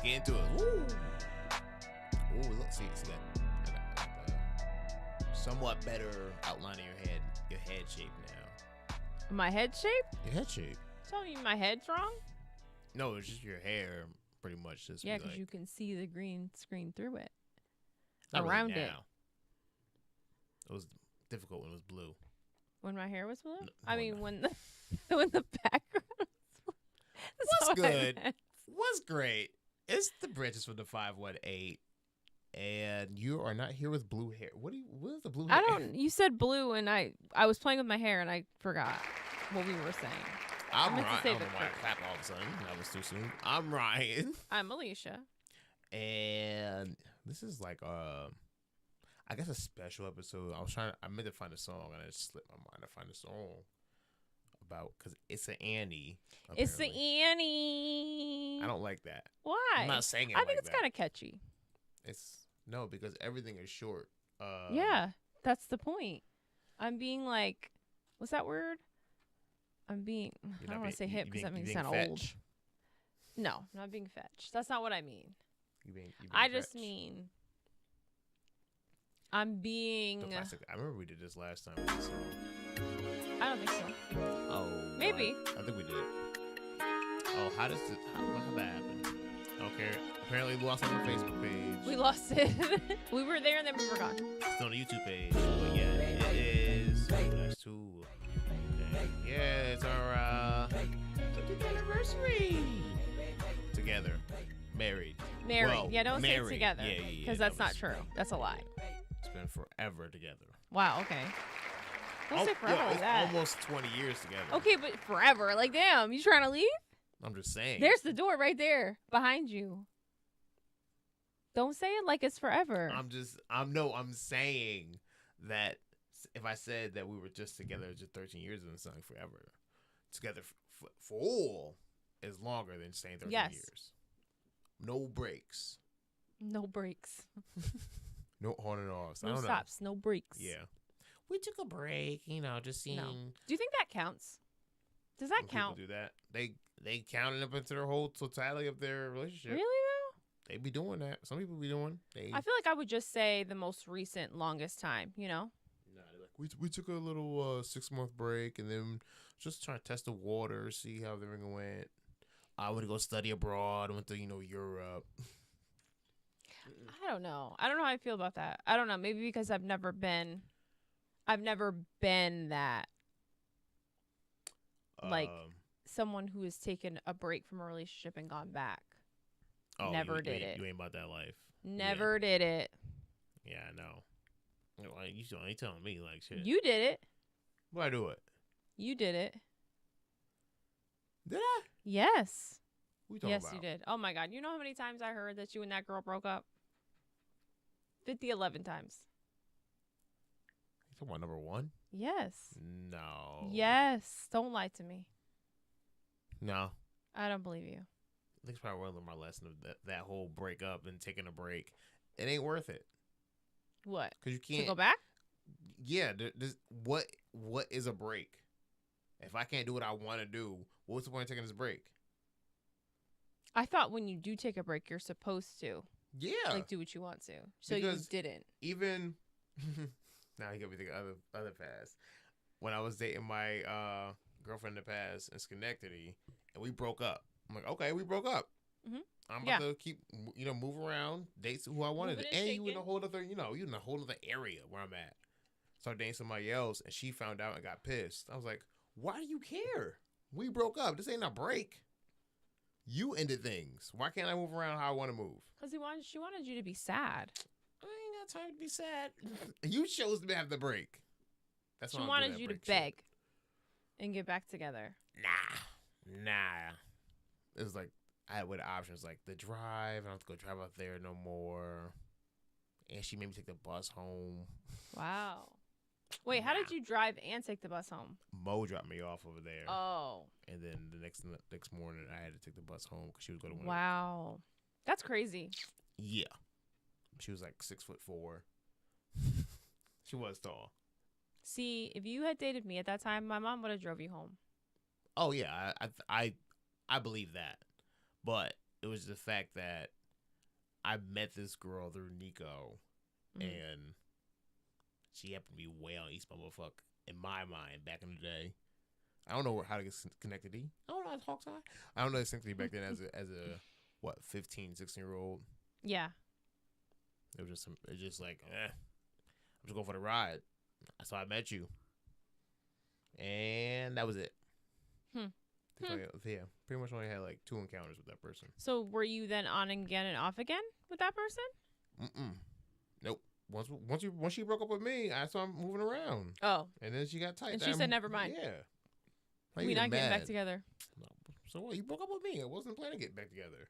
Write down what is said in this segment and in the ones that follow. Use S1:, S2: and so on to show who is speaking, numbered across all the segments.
S1: Let's get into it. Woo! Ooh, look, see that. I got somewhat better outline of your head shape now.
S2: My head shape?
S1: Your head shape.
S2: Tell me my head's wrong?
S1: No, it's just your hair, pretty much. Just
S2: Yeah, because you can see the green screen through it.
S1: Not
S2: around
S1: really
S2: it.
S1: now. It was difficult when it was blue.
S2: When my hair was blue?
S1: No,
S2: I mean,
S1: no.
S2: when the background was blue. That's
S1: What's
S2: what I
S1: good?
S2: meant.
S1: What's great? It's the branches from the 518, and you are not here with blue hair. What is the blue hair?
S2: I don't. You said blue, and I was playing with my hair, and I forgot what we were saying.
S1: I'm
S2: meant to
S1: Ryan. I
S2: save
S1: don't know
S2: it
S1: why I
S2: for-
S1: clapped all of a sudden. That was too soon. I'm Ryan,
S2: I'm Alicia.
S1: and this is like I guess a special episode. I meant to find a song, and it slipped my mind to find a song about because it's an Anny.
S2: It's the
S1: apparently.
S2: Annie.
S1: I don't like that.
S2: Why?
S1: I'm not saying it.
S2: I think
S1: like
S2: it's
S1: that.
S2: kind of catchy.
S1: It's no because everything is short.
S2: Yeah, that's the point. I'm being like, what's that word? I'm being. I don't want to say hip because that makes me sound old. No, I'm not being fetch. That's not what I mean.
S1: You being
S2: I just
S1: fetch.
S2: mean I'm being.
S1: The plastic. I remember we did this last time. With the song.
S2: I don't think so.
S1: Oh,
S2: Maybe.
S1: I think we did. Oh, how that happen? Okay. Apparently, we lost it on the Facebook page.
S2: We lost it. We were there and then we were gone.
S1: It's on the YouTube page. But yeah, it is. That's two. Okay. Yeah, it's our 50th anniversary. Together. Married.
S2: Married.
S1: Well,
S2: yeah, don't
S1: married.
S2: say together.
S1: Yeah,
S2: Because
S1: that
S2: that's not
S1: was-
S2: true. That's a lie.
S1: It's been forever together.
S2: Wow, okay. Don't say forever
S1: yeah,
S2: like
S1: it's
S2: that.
S1: almost 20 years together.
S2: Okay, but forever. Like, damn, you trying to leave?
S1: I'm just saying.
S2: There's the door right there behind you. Don't say it like it's forever.
S1: I'm saying that if I said that we were just together just 13 years and something forever, together for all is longer than saying 13
S2: Yes.
S1: years. No breaks.
S2: No breaks.
S1: No on and off. I
S2: No
S1: don't
S2: stops. No breaks.
S1: know. Yeah. We took a break, just seeing.
S2: No. Do you think that counts? Does that
S1: when people
S2: count?
S1: do that. They count it up into their whole totality of their relationship.
S2: Really though?
S1: They be doing that. Some people be doing.
S2: I feel like I would just say the most recent, longest time. You know?
S1: Nah, they're like, we took a little 6-month break and then just trying to test the water, see how everything went. I went to go study abroad. I went to Europe.
S2: I don't know. I don't know how I feel about that. I don't know. Maybe because I've never been that like someone who has taken a break from a relationship and gone back. Never did it.
S1: You ain't about that life.
S2: Never did it.
S1: Yeah, I know. Like, you ain't telling me like shit.
S2: You did it.
S1: Why do it?
S2: You did it.
S1: Did I?
S2: Yes.
S1: Who you talking
S2: Yes,
S1: about?
S2: you did. Oh my God. You know how many times I heard that you and that girl broke up? 11 times.
S1: You talking about number one?
S2: Yes.
S1: No.
S2: Yes. Don't lie to me.
S1: No.
S2: I don't believe you.
S1: I think it's probably one of my lesson of that whole breakup and taking a break. It ain't worth it.
S2: What?
S1: Because you
S2: To
S1: can't.
S2: go back?
S1: Yeah. What is a break? If I can't do what I want to do, what's the point of taking this break?
S2: I thought when you do take a break, you're supposed to
S1: Yeah.
S2: like do what you want to. So
S1: Because
S2: you didn't.
S1: Even now, you got me thinking other past. When I was dating my girlfriend in the past in Schenectady, and we broke up. I'm like, okay, we broke up.
S2: Mhm.
S1: I'm
S2: Yeah.
S1: about to keep, move around, date who I wanted,
S2: Moving and
S1: and you in a
S2: shaking.
S1: whole other, you in a whole other area where I'm at. Started dating somebody else, and she found out and got pissed. I was like, why do you care? We broke up. This ain't a break. You ended things. Why can't I move around how I want to move?
S2: Because she wanted you to be sad.
S1: I ain't got time to be sad. You chose to have the break. That's
S2: She
S1: why I don't do
S2: wanted
S1: that
S2: you to
S1: break shit.
S2: beg and get back together.
S1: Nah. It was like I had with options like the drive. I don't have to go drive out there no more. And she made me take the bus home.
S2: Wow. Wait, how did you drive and take the bus home?
S1: Mo dropped me off over there.
S2: Oh.
S1: And then the next morning, I had to take the bus home because she was going to.
S2: Wow. That's crazy.
S1: Yeah. She was like 6'4". She was tall.
S2: See, if you had dated me at that time, my mom would have drove you home.
S1: Oh yeah, I believe that, but it was the fact that I met this girl through Nico, and she happened to be way on East Bumblefuck in my mind back in the day. I don't know how to get connected to. I don't know how to talk to her. I don't know distinctly back then as a what 15, 16-year-old.
S2: Yeah.
S1: It was just like, I'm just going for the ride. That's how I met you, and that was it. Yeah, pretty much only had like 2 encounters with that person.
S2: So were you then on again and off again with that person?
S1: Nope. Once she broke up with me, I started moving around.
S2: Oh.
S1: And then she got tight.
S2: And she said, never mind.
S1: Yeah.
S2: We're not getting back together.
S1: No. So what? You broke up with me. I wasn't planning to get back together.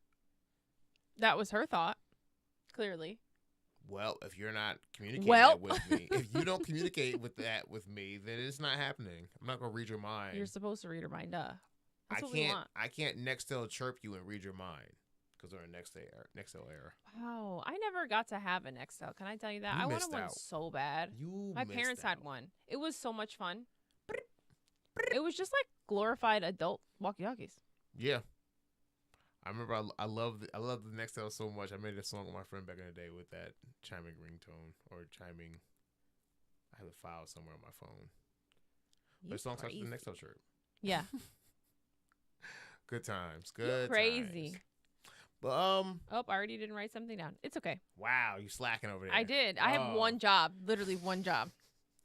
S2: That was her thought. Clearly.
S1: Well, if you're not communicating that with me, if you don't communicate with me, then it's not happening. I'm not gonna read your mind.
S2: You're supposed to read her mind, That's what we want.
S1: I can't Nextel chirp you and read your mind because they're a Nextel error.
S2: Wow, I never got to have a Nextel. Can I tell you that? I wanted one so bad. My parents had one. It was so much fun. It was just like glorified adult walkie-talkies.
S1: Yeah. I remember I loved the Nextel so much. I made a song with my friend back in the day with that chiming ringtone or chiming. I have a file somewhere on my phone. But the song starts with the Nextel chirp.
S2: Yeah.
S1: Good times. Good
S2: crazy.
S1: Times. But
S2: oh, I already didn't write something down. It's okay.
S1: Wow, you slacking over there.
S2: I did. I have one job, literally one job,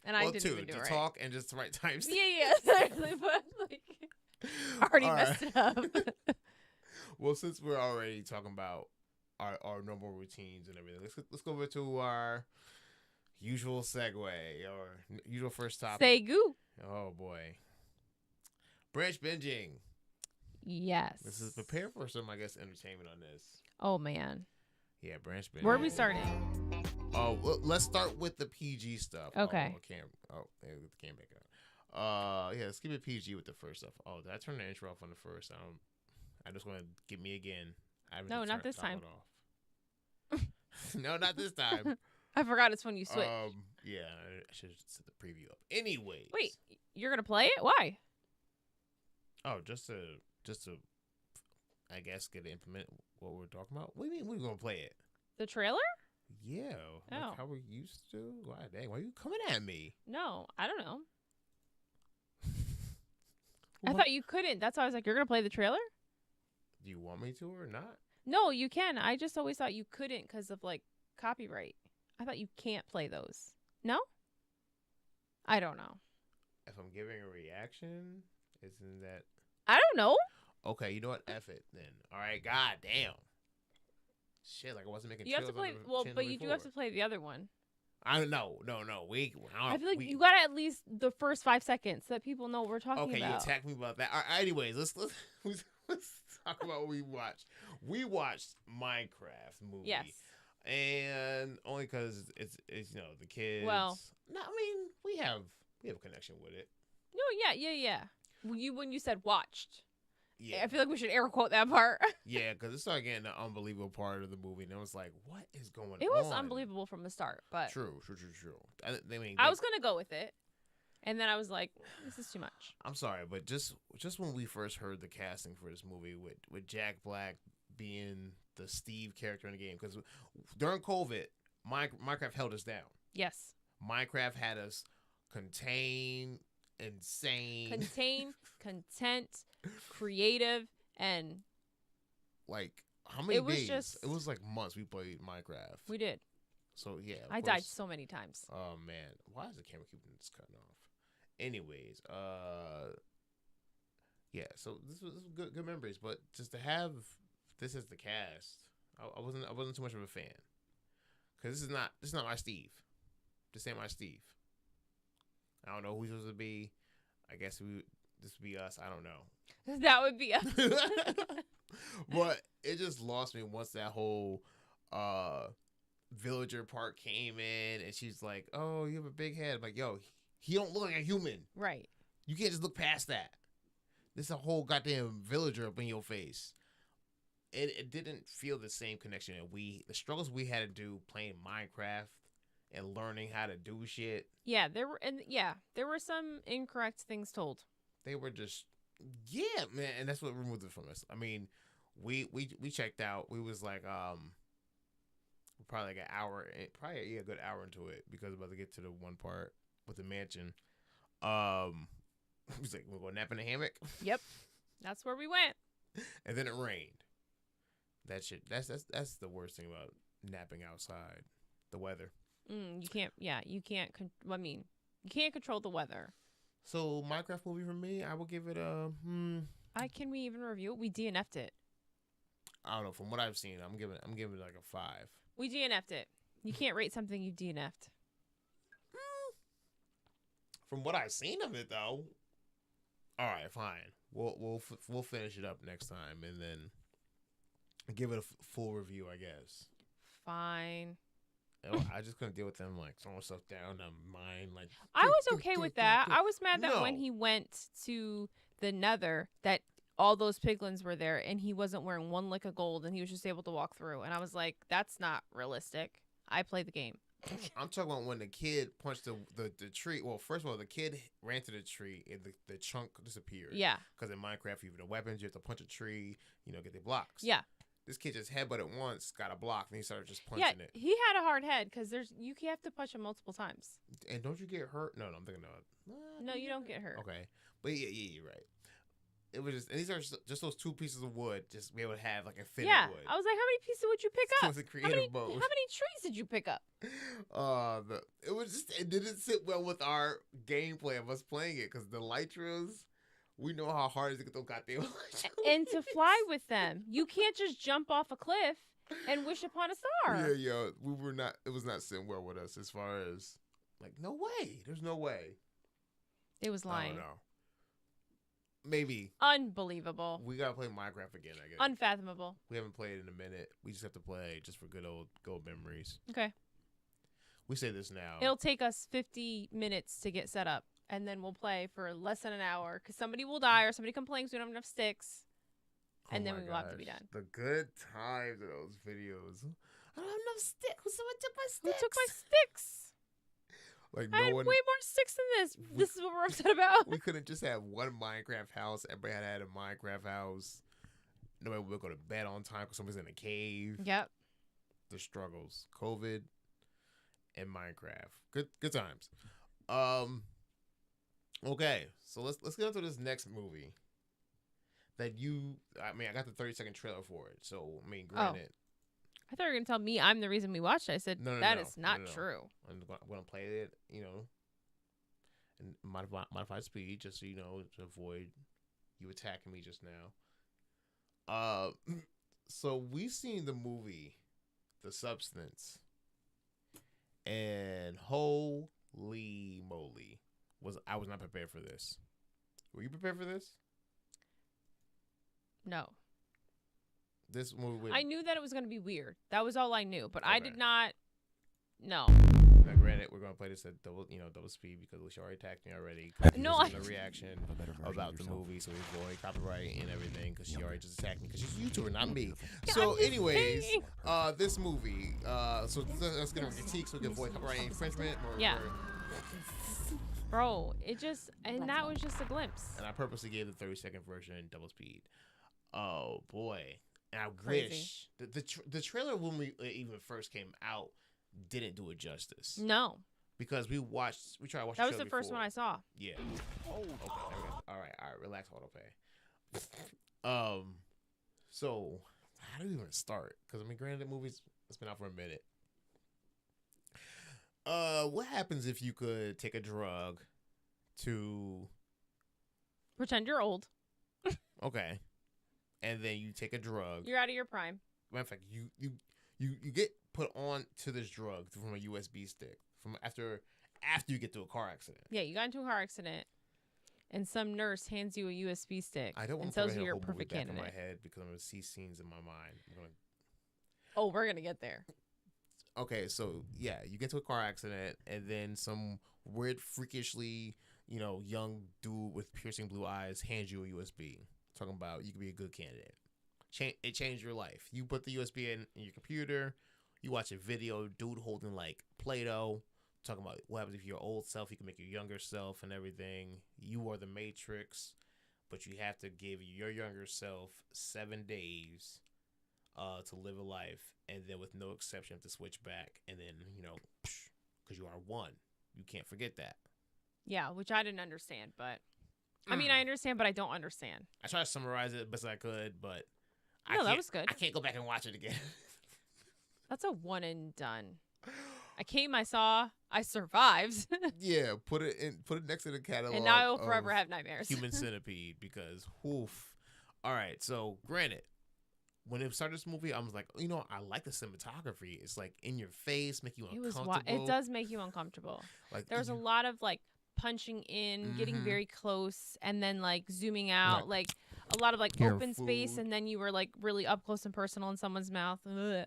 S2: and I didn't even do it right.
S1: Talk and just the right times.
S2: Yeah, certainly. But like, I already messed it up.
S1: Well, since we're already talking about our normal routines and everything, let's go over to our usual segue or usual first topic.
S2: Say goo.
S1: Oh boy, branch binging.
S2: Yes.
S1: This is prepare for some, I guess, entertainment on this.
S2: Oh man.
S1: Yeah, branch binging.
S2: Where are we starting?
S1: Oh, well, let's start with the PG stuff.
S2: Okay.
S1: There we the cam back up. Yeah, let's keep it PG with the first stuff. Oh, did I turn the intro off on the first? I just want to get me again.
S2: No, not this time.
S1: No, not this time.
S2: I forgot it's when you switch.
S1: Yeah, I should set the preview up. Anyways.
S2: Wait, you're gonna play it? Why?
S1: Oh, just to, I guess, get to implement what we're talking about. What do you mean we're gonna play it?
S2: The trailer?
S1: Yeah. Like how we used to. Why, dang? Why are you coming at me?
S2: No, I don't know. I thought you couldn't. That's why I was like, you're gonna play the trailer?
S1: Do you want me to or not?
S2: No, you can. I just always thought you couldn't because of like copyright. I thought you can't play those. No? I don't know.
S1: If I'm giving a reaction, isn't that?
S2: I don't know.
S1: Okay, you know what? F it then. All right, god damn. Shit, like I wasn't making.
S2: You have to play. Well, but you do have to play the other one.
S1: I don't know. No.
S2: I feel like you got at least the first 5 seconds so that people know what we're talking about.
S1: Okay, you attacked me about that. All right, anyways, let's talk about what we watched. We watched Minecraft movie.
S2: Yes.
S1: And only because it's the kids.
S2: Well,
S1: no, I mean we have a connection with it.
S2: No, yeah. When you said watched.
S1: Yeah.
S2: I feel like we should air quote that part.
S1: Yeah, because it started getting the unbelievable part of the movie, and it was like, what is going on?
S2: It was unbelievable from the start, but
S1: True.
S2: I was gonna go with it, and then I was like, this is too much.
S1: I'm sorry, but just when we first heard the casting for this movie with Jack Black being the Steve character in the game, because during COVID, Minecraft held us down.
S2: Yes.
S1: Minecraft had us contained,
S2: content, creative, and
S1: like how many days?
S2: Just,
S1: it was like months we played Minecraft.
S2: We did.
S1: So yeah,
S2: I died so many times.
S1: Oh man, why is the camera keeping this cutting off? Anyways, yeah. So this was good memories, but just to have this as the cast, I wasn't too much of a fan because this is not my Steve. This ain't my Steve. I don't know who's supposed to be. I guess this would be us. I don't know.
S2: That would be us.
S1: But it just lost me once that whole villager part came in, and she's like, "Oh, you have a big head." I'm like, yo, he don't look like a human.
S2: Right.
S1: You can't just look past that. There's a whole goddamn villager up in your face. It didn't feel the same connection that the struggles we had to do playing Minecraft and learning how to do shit.
S2: Yeah, there were some incorrect things told.
S1: They were just, yeah, man, and that's what removed it from us. I mean, we checked out. We was like probably like an hour, probably a good hour into it because we're about to get to the one part with the mansion. He's like, we're gonna nap in the hammock.
S2: Yep, that's where we went.
S1: And then it rained. That shit. That's the worst thing about napping outside. The weather.
S2: You can't. Yeah, you can't. I mean, you can't control the weather.
S1: So Minecraft movie for me, I will give it a.
S2: Can we even review it? We DNF'd it.
S1: I don't know. From what I've seen, I'm giving it like a 5.
S2: We DNF'd it. You can't rate something you DNF'd.
S1: From what I've seen of it, though. All right, fine. We'll finish it up next time and then give it a full review, I guess.
S2: Fine.
S1: I just couldn't deal with them like throwing stuff down on mine. Like
S2: I was okay with that. I was mad that when he went to the Nether, that all those piglins were there and he wasn't wearing one lick of gold and he was just able to walk through. And I was like, that's not realistic. I played the game.
S1: I'm talking about when the kid punched the tree. Well, first of all, the kid ran to the tree and the chunk disappeared.
S2: Yeah.
S1: Because in Minecraft, you have the weapons, you have to punch a tree, get the blocks.
S2: Yeah.
S1: This kid just headbutted once, got a block, and he started just punching it.
S2: He had a hard head because you have to punch him multiple times.
S1: And don't you get hurt? No, I'm thinking no.
S2: No, you don't get hurt.
S1: Okay, but yeah, you're right. It was just, and these are just those 2 pieces of wood, just be able to have like a fitted wood.
S2: I was like, how many pieces would you pick up?
S1: It was a creative mode.
S2: How many trees did you pick up?
S1: It didn't sit well with our gameplay of us playing it because the Elytras. We know how hard it is to get those goddamn
S2: and to fly with them. You can't just jump off a cliff and wish upon a star.
S1: Yeah, we were not. It was not sitting well with us as far as like, no way. There's no way.
S2: It was lying.
S1: I don't know. Maybe.
S2: Unbelievable.
S1: We gotta play Minecraft again, I guess.
S2: Unfathomable.
S1: We haven't played in a minute. We just have to play just for good old memories.
S2: Okay.
S1: We say this now.
S2: It'll take us 50 minutes to get set up. And then we'll play for less than an hour because somebody will die or somebody complains we don't have enough sticks. And then we will have to be done.
S1: The good times of those videos. I don't have enough sticks. Someone took my sticks.
S2: Who took my sticks?
S1: Like
S2: I had way more sticks than this. This is what we're upset about.
S1: We couldn't just have one Minecraft house. Everybody had a Minecraft house. Nobody would go to bed on time because someone's in a cave.
S2: Yep.
S1: The struggles. COVID and Minecraft. Good times. Okay, so let's get into this next movie. I got the 30-second trailer for it. So, granted.
S2: I thought you were going to tell me I'm the reason we watched it. I said, that is not true.
S1: I'm going to play it, and modify speed just so to avoid you attacking me just now. So we've seen the movie, The Substance, and holy moly. I was not prepared for this. Were you prepared for this?
S2: No.
S1: This movie.
S2: I knew that it was going to be weird. That was all I knew, but I did not. No.
S1: Now, granted, we're gonna play this at double speed because she already attacked me already.
S2: No,
S1: a reaction about the movie, so we avoid copyright and everything because she already just attacked me because she's a YouTuber, not me. So, anyways, this movie. So let's get a critique so we can avoid copyright infringement.
S2: Bro, that was just a glimpse.
S1: And I purposely gave the 30-second version double speed. Oh boy. And I wish the trailer when we even first came out didn't do it justice.
S2: No.
S1: Because we tried to watch the trailer
S2: That was the first one I saw.
S1: Yeah. Oh, okay. All right. Relax, autopay. So how do we even start? Because granted, the movie's it's been out for a minute. What happens if you could take a drug to
S2: pretend you're old?
S1: Okay. And then you take a drug.
S2: You're out of your prime.
S1: Matter of fact, you get put on to this drug from a USB stick from after you get to a car accident.
S2: Yeah, you got into a car accident, and some nurse hands you a USB stick.
S1: I don't want
S2: to
S1: tells
S2: you
S1: you
S2: you're a perfect candidate.
S1: In my head because I'm gonna see scenes in my mind.
S2: We're gonna get there.
S1: Okay, so yeah, you get to a car accident, and then some weird, freakishly, young dude with piercing blue eyes hands you a USB. Talking about you could be a good candidate. It changed your life. You put the USB in your computer. You watch a video, dude holding like Play-Doh. Talking about what happens if your old self, you can make your younger self and everything. You are the Matrix. but you have to give your younger self 7 days to live a life, and then with no exception to switch back, and then because you are one, you can't forget that.
S2: Yeah, which I didn't understand, but I mean I understand, but I don't understand.
S1: I tried to summarize it best I could, but
S2: that was good.
S1: I can't go back and watch it again.
S2: That's a one and done. I came, I saw, I survived.
S1: Yeah, put it next to the catalog.
S2: And now I will forever have nightmares.
S1: Human Centipede, because oof. All right, so granted, when it started this movie, I was like, I like the cinematography. It's like in your face, make you uncomfortable.
S2: It does make you uncomfortable. Like there's a lot of like punching in, getting very close, and then like zooming out, like a lot of like open space, and then you were like really up close and personal in someone's mouth. Ugh.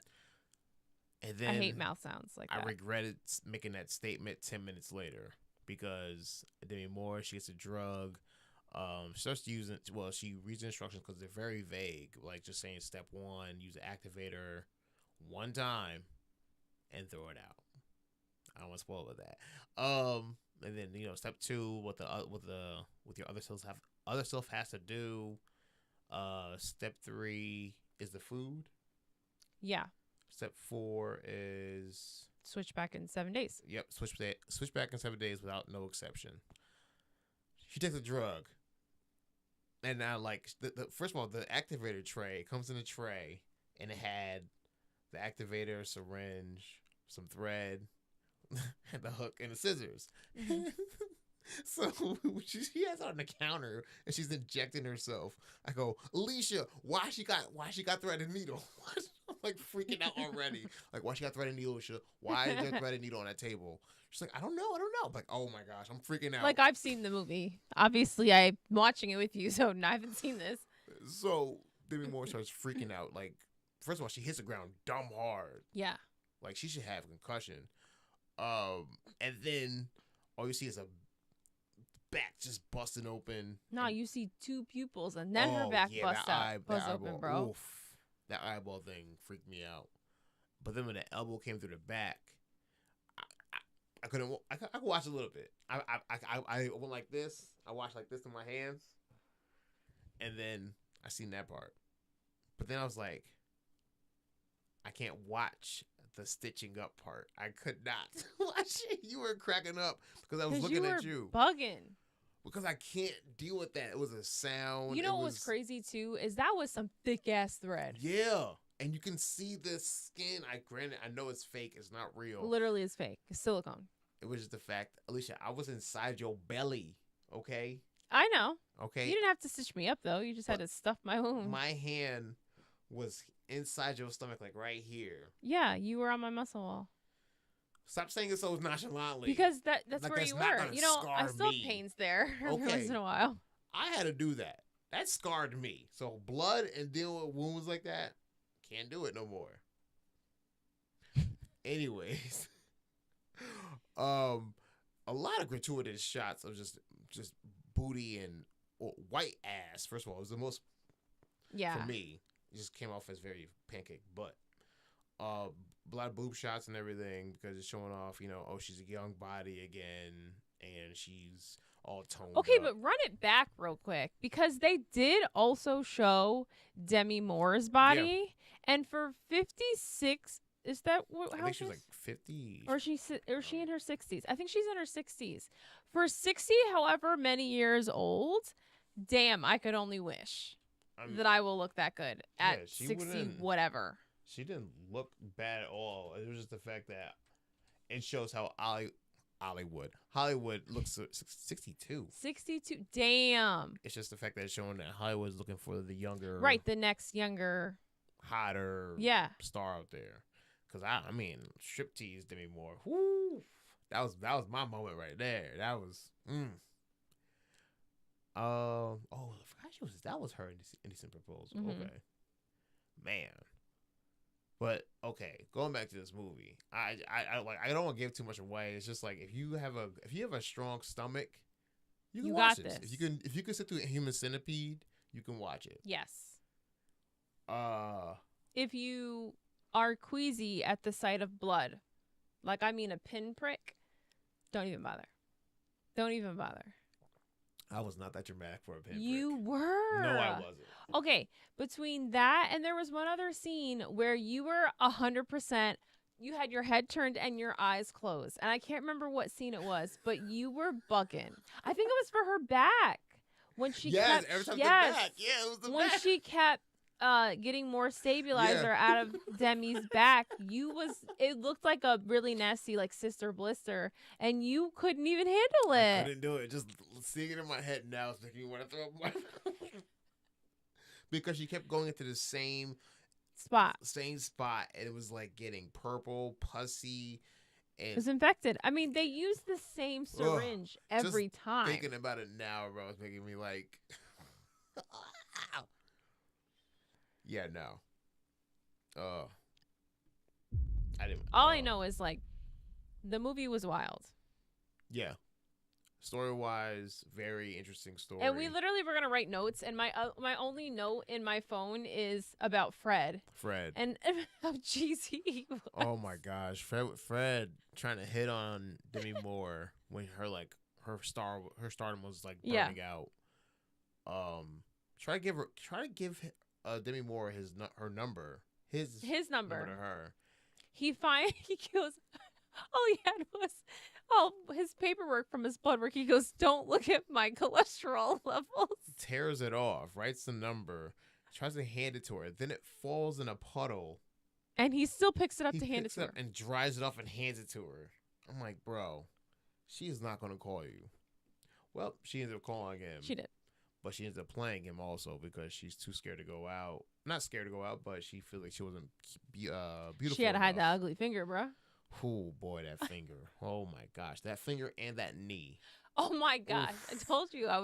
S1: And then
S2: I hate mouth sounds like that.
S1: I regretted making that statement 10 minutes later, because Demi Moore, she gets a drug. She starts using, she reads the instructions because they're very vague, like just saying step 1, use the activator 1 time and throw it out. I don't want to spoil that. And then step 2, what your other self has to do. Step 3 is the food.
S2: Yeah.
S1: Step 4 is
S2: switch back in 7 days.
S1: Yep, switch back in 7 days without no exception. She takes a drug, and now like the first of all, the activator tray comes in a tray, and it had the activator, syringe, some thread, and the hook and the scissors. So she has it on the counter, and she's injecting herself. I go, Alicia, why she got thread and needle? I'm like freaking out already. Like, why she got thread and needle? Why is there thread and needle on that table? She's like, I don't know. I'm like, oh my gosh, I'm freaking out.
S2: Like, I've seen the movie. Obviously, I'm watching it with you, so I haven't seen this.
S1: So Demi Moore starts freaking out. Like, first of all, she hits the ground dumb hard.
S2: Yeah.
S1: Like, she should have a concussion. And then all you see is a back just busting open.
S2: No, you see 2 pupils, and then her back busts open, bro.
S1: Oof, that eyeball thing freaked me out. But then when the elbow came through the back, I couldn't. I could watch a little bit. I went like this. I watched like this in my hands, and then I seen that part. But then I was like, I can't watch the stitching up part. I could not watch it. You were cracking up because I was looking at you.
S2: Bugging.
S1: Because I can't deal with that. It was a sound.
S2: You know what was crazy too is that was some thick ass thread.
S1: Yeah, and you can see the skin. Granted, I know it's fake. It's not real.
S2: Literally, it's fake. It's silicone.
S1: It was just the fact, Alicia, I was inside your belly. Okay.
S2: I know.
S1: Okay.
S2: You didn't have to stitch me up though. You just had to stuff my wound.
S1: My hand was inside your stomach, like right here.
S2: Yeah, you were on my muscle wall.
S1: Stop saying it so nonchalantly.
S2: Because that's like, where you were. I still have pains there every once in a while.
S1: I had to do that. That scarred me. So blood and dealing with wounds like that, can't do it no more. Anyways, a lot of gratuitous shots of just booty and white ass. First of all, it was the most.
S2: Yeah.
S1: For me, it just came off as very pancake butt. A lot of boob shots and everything because it's showing off, she's a young body again and she's all toned
S2: Okay,
S1: up.
S2: but run it back real quick because they did also show Demi Moore's body, and for 56, is that how
S1: I think she was like 50,
S2: or she in her 60s? I think she's in her 60s. For 60, however many years old, damn, I could only wish that I will look that good at 60, whatever.
S1: She didn't look bad at all. It was just the fact that it shows how Hollywood looks 62.
S2: 62. Damn.
S1: It's just the fact that it's showing that Hollywood's looking for the younger.
S2: Right, the next younger.
S1: Hotter star out there. Because, I mean, striptease Demi Moore. Whoo. That was my moment right there. That was. I forgot that was her Indecent Proposal. Mm-hmm. Okay. Man. But okay, going back to this movie, I don't want to give too much away. It's just like if you have a strong stomach, you can watch this. If you can sit through a Human Centipede, you can watch it.
S2: Yes. If you are queasy at the sight of blood, like a pinprick, don't even bother. Don't even bother.
S1: I was not that dramatic for a pinprick.
S2: You were.
S1: No, I wasn't.
S2: Okay, between that and there was one other scene where you were 100%. You had your head turned and your eyes closed, and I can't remember what scene it was, but you were bugging. I think it was for her back when she kept.
S1: Every time the back. Yeah, it was the
S2: when
S1: back.
S2: she kept getting more stabilizer out of Demi's back. It looked like a really nasty like sister blister, and you couldn't even handle it.
S1: I couldn't do it. Just seeing it in my head now is making me want to throw up my mouth. Because she kept going into the same spot, and it was like getting purple, pussy, and
S2: it was infected. I mean, they used the same syringe every time.
S1: Thinking about it now, bro, it's making me like, yeah, no. I didn't.
S2: All I know is like, the movie was wild.
S1: Yeah. Story-wise, very interesting story.
S2: And we literally were gonna write notes, and my only note in my phone is about Fred. And how cheesy he was.
S1: Oh my gosh, Fred trying to hit on Demi Moore when her stardom was like burning out. Try to give Demi Moore her number. His number to her.
S2: He goes. All he had was his paperwork from his blood work. He goes, "Don't look at my cholesterol levels."
S1: Tears it off, writes the number, tries to hand it to her. Then it falls in a puddle.
S2: And he still picks it up to hand it to her.
S1: And dries it off and hands it to her. I'm like, bro, she is not going to call you. Well, she ended up calling him.
S2: She did.
S1: But she ended up playing him also because she's too scared to go out. Not scared to go out, but she feels like she wasn't beautiful
S2: She had to hide
S1: enough.
S2: that ugly finger, bro.
S1: Oh, boy, that finger. Oh, my gosh. That finger and that knee.
S2: Oh, my gosh. I told you I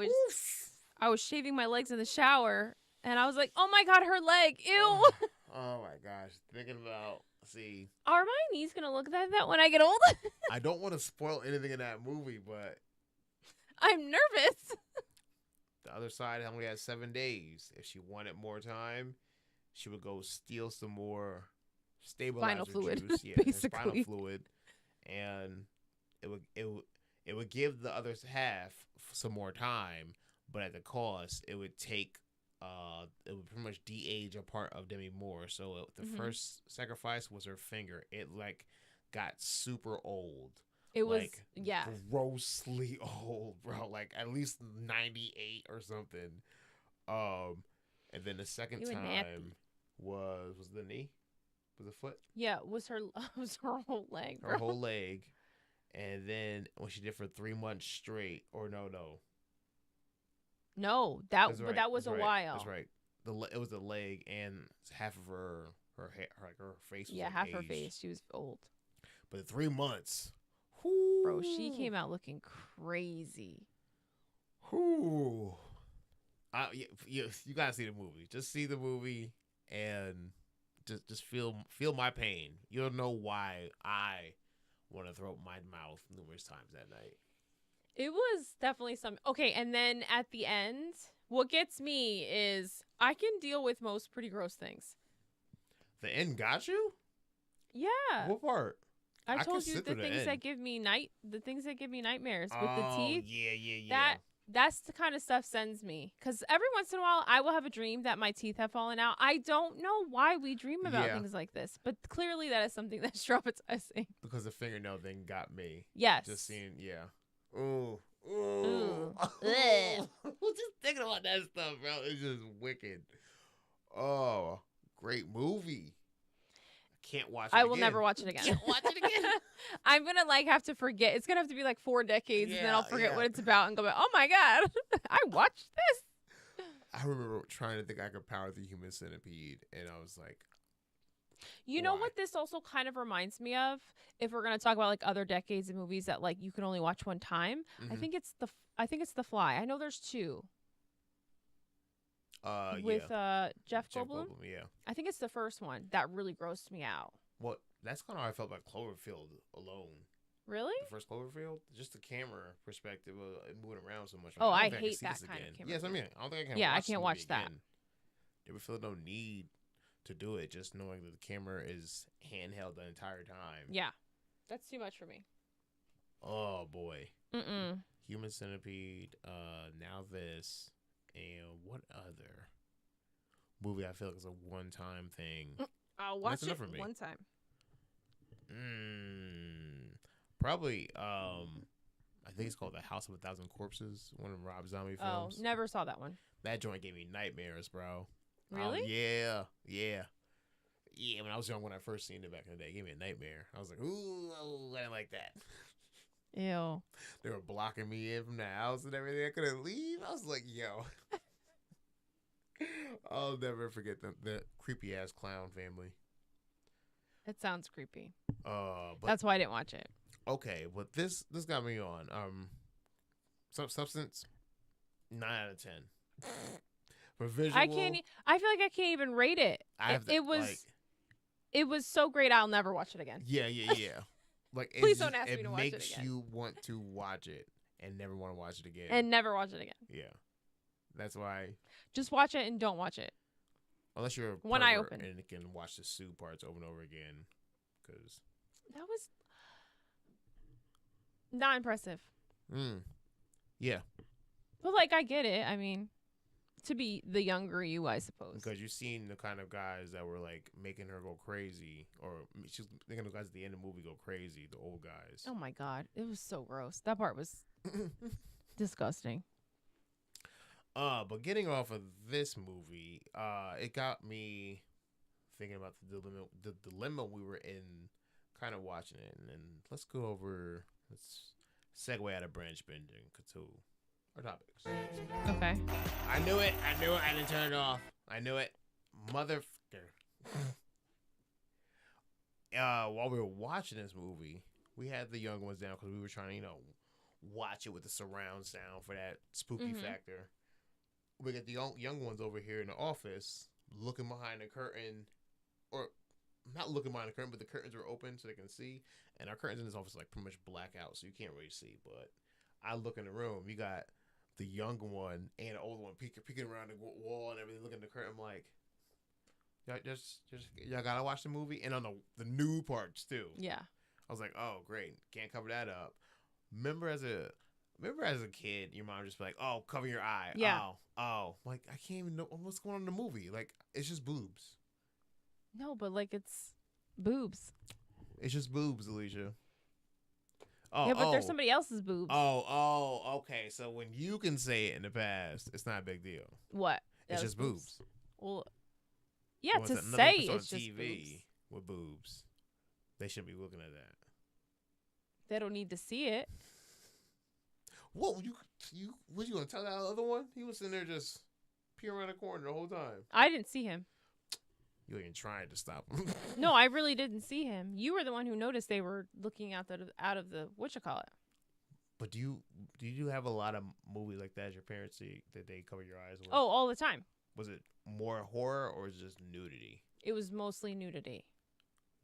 S2: was shaving my legs in the shower, and I was like, oh, my God, her leg. Ew.
S1: Oh, my gosh. Thinking about,
S2: are my knees going to look like that when I get old?
S1: I don't want to spoil anything in that movie, but
S2: I'm nervous.
S1: The other side only had 7 days. If she wanted more time, she would go steal some more stabilizer
S2: spinal fluid,
S1: juice,
S2: basically.
S1: spinal fluid, and it would give the other half some more time, but at the cost, it would take it would pretty much de-age a part of Demi Moore. So the first sacrifice was her finger. It like got super old.
S2: It was
S1: grossly old, bro. Like at least 98 or something. And then the second time was the knee. Was the foot?
S2: Yeah, was her whole leg, bro.
S1: Her whole leg. And then when she did for 3 months straight, or no.
S2: No, that was a while.
S1: That's right. It was the leg and half of her hair, like her face. Was
S2: half her face. She was old.
S1: But 3 months,
S2: bro, she came out looking crazy.
S1: You gotta see the movie. Just see the movie and just feel my pain. You'll know why I want to throw up my mouth numerous times that night.
S2: It was definitely some. Okay, and then at the end, what gets me is I can deal with most pretty gross things.
S1: The end got you?
S2: Yeah.
S1: What part?
S2: I told you the things that give me nightmares with the teeth.
S1: Yeah.
S2: That's the kind of stuff sends me. Because every once in a while, I will have a dream that my teeth have fallen out. I don't know why we dream about things like this. But clearly that is something that's traumatizing.
S1: Because the fingernail thing got me.
S2: Yes.
S1: Just seeing, Ooh.
S2: Just
S1: thinking about that stuff, bro. It's just wicked. Oh, great movie. Can't watch it
S2: I will never watch it again.
S1: Can't watch it again.
S2: I'm going to have to forget. It's going to have to be 4 decades and then I'll forget what it's about and go back, oh my God, I watched this.
S1: I remember trying to think I could power through Human Centipede and I was like,
S2: you know what this also kind of reminds me of? If we're going to talk about other decades of movies that you can only watch one time, I think it's The Fly. I know there's 2. With Jeff Goldblum.
S1: Yeah.
S2: I think it's the first one that really grossed me out.
S1: Well, that's kind of how I felt about Cloverfield alone.
S2: Really?
S1: The first Cloverfield, just the camera perspective of moving around so much.
S2: Oh, I hate that kind of camera.
S1: Yes, I mean, I don't think I can.
S2: Yeah, I can't watch that.
S1: Never feel no need to do it, just knowing that the camera is handheld the entire time.
S2: Yeah, that's too much for me.
S1: Oh boy.
S2: Mm-mm.
S1: Human Centipede. Now this, and what other movie I feel like is a one-time thing?
S2: I'll watch it
S1: for me.
S2: one time.
S1: Probably. I think it's called The House of a Thousand Corpses. One of Rob Zombie films.
S2: Oh, never saw that one.
S1: That joint gave me nightmares, bro.
S2: Really?
S1: Yeah. When I was young, when I first seen it back in the day, it gave me a nightmare. I was like, ooh, I didn't like that.
S2: Ew.
S1: They were blocking me in from the house and everything. I couldn't leave. I was like, yo. I'll never forget the creepy ass clown family.
S2: It sounds creepy.
S1: But
S2: that's why I didn't watch it.
S1: Okay, but this got me on. Substance, 9 out of 10. For visual,
S2: I feel like I can't even rate it. It was so great. I'll never watch it again.
S1: Yeah. Like,
S2: please don't ask me to watch it again.
S1: It makes you want to watch it and never want to watch it again.
S2: And never watch it again.
S1: Yeah, that's why.
S2: Just watch it and don't watch it.
S1: Unless you're a
S2: one eye open
S1: and can watch the Sue parts over and over again, because
S2: that was not impressive.
S1: Yeah.
S2: But like, I get it. I mean, to be the younger you, I suppose.
S1: Because you've seen the kind of guys that were like making her go crazy, or she's making the guys at the end of the movie go crazy. The old guys.
S2: Oh my God, it was so gross. That part was disgusting.
S1: But getting off of this movie, it got me thinking about the dilemma we were in, kind of watching it, and then let's segue out of branch bending to our topics.
S2: Okay.
S1: I knew it. I didn't turn it off. I knew it. Motherfucker. While we were watching this movie, we had the young ones down because we were trying to, watch it with the surround sound for that spooky factor. We got the young ones over here in the office looking behind the curtain, or not looking behind the curtain, but the curtains are open so they can see. And our curtains in this office are like pretty much black out, so you can't really see. But I look in the room, you got the young one and the older one peeking around the wall and everything, looking at the curtain. I'm like, y'all gotta watch the movie, and on the new parts too.
S2: Yeah. I
S1: was like, oh great, can't cover that up. Remember as a kid, your mom just be like, oh, cover your eye.
S2: Yeah.
S1: Oh. Like, I can't even know what's going on in the movie. Like, it's just boobs.
S2: No, but like, it's boobs.
S1: It's just boobs, Alicia.
S2: Oh, yeah, but there's somebody else's boobs.
S1: Oh, okay. So when you can say it in the past, it's not a big deal.
S2: What?
S1: It's just boobs.
S2: Well, yeah, to say it's just
S1: TV
S2: boobs.
S1: With boobs. They shouldn't be looking at that.
S2: They don't need to see it.
S1: Whoa, what you gonna tell that other one? He was sitting there just peering around the corner the whole time.
S2: I didn't see him.
S1: You ain't trying to stop him.
S2: No, I really didn't see him. You were the one who noticed they were looking out of the whatchamacallit.
S1: But do you have a lot of movies like that as your parents see that they cover your eyes with?
S2: Oh, all the time.
S1: Was it more horror or was it just nudity?
S2: It was mostly nudity.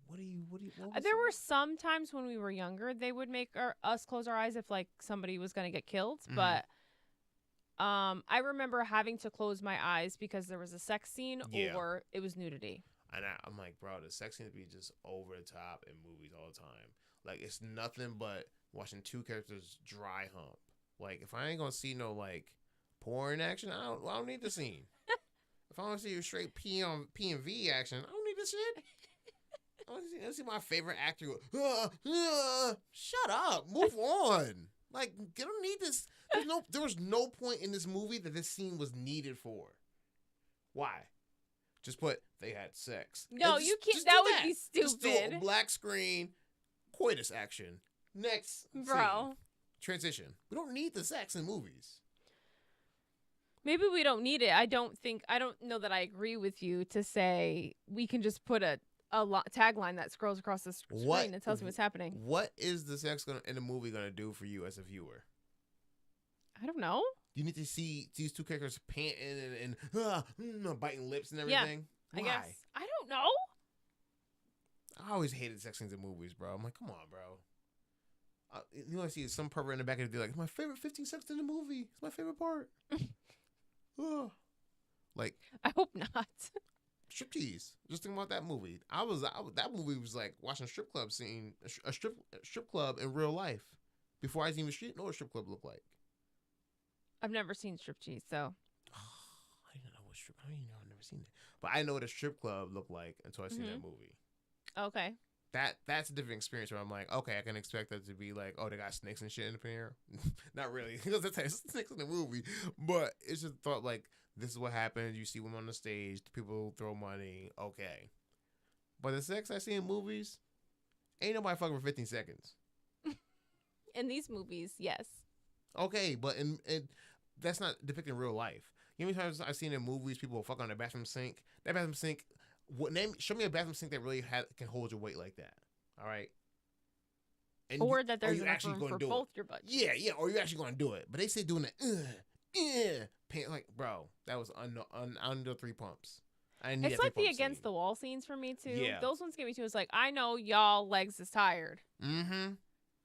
S1: What
S2: there were some times when we were younger, they would make us close our eyes if like somebody was going to get killed. Mm-hmm. But I remember having to close my eyes because there was a sex scene or it was nudity.
S1: And I'm like, bro, the sex scenes be just over the top in movies all the time. Like, it's nothing but watching two characters dry hump. Like, if I ain't going to see no, like, porn action, I don't need the scene. If I want to see a straight P and V action, I don't need this shit. I want to see my favorite actor go, shut up, move on. Like, you don't need this. There was no point in this movie that this scene was needed for. Why? Just put, they had sex.
S2: No, you can't. That would be stupid.
S1: Just do a black screen, coitus action. Next
S2: bro.
S1: Scene. Transition. We don't need the sex in movies.
S2: Maybe we don't need it. I don't know that I agree with you to say we can just put a tagline that scrolls across the screen and tells me what's happening.
S1: What is the sex in the movie going to do for you as a viewer?
S2: I don't know.
S1: You need to see these two characters panting and biting lips and everything?
S2: Yeah, I guess. I don't know.
S1: I always hated sex scenes in movies, bro. I'm like, come on, bro. I see some pervert in the back of the day like, my favorite 15 seconds in the movie. It's my favorite part. Like,
S2: I hope not.
S1: Striptease. Just think about that movie. That movie was like watching a strip club scene, a strip club in real life. before I even know what a strip club looked like.
S2: I've never seen striptease, so.
S1: I didn't know what strip. I didn't know. I've never seen it, but I know what a strip club looked like until I seen that movie.
S2: Okay.
S1: That's a different experience where I'm like, okay, I can expect that to be like, oh, they got snakes and shit in the here. Not really, because that's snakes in the movie, but it's just thought like this is what happens. You see women on the stage, people throw money, okay. But the sex I see in movies, ain't nobody fucking for 15 seconds.
S2: In these movies, yes.
S1: Okay, but in that's not depicting real life. You know how many times I've seen in movies people fuck on the bathroom sink? That bathroom sink. Show me a bathroom sink that really can hold your weight like that. All right. And
S2: or that there's enough room for both your butts.
S1: Yeah, or you're actually going to do it. But they say doing that, like, bro, that was under 3 pumps.
S2: It's like the against the wall scenes for me too. Yeah. Those ones get me too. It's like, I know y'all legs is tired.
S1: Mm-hmm.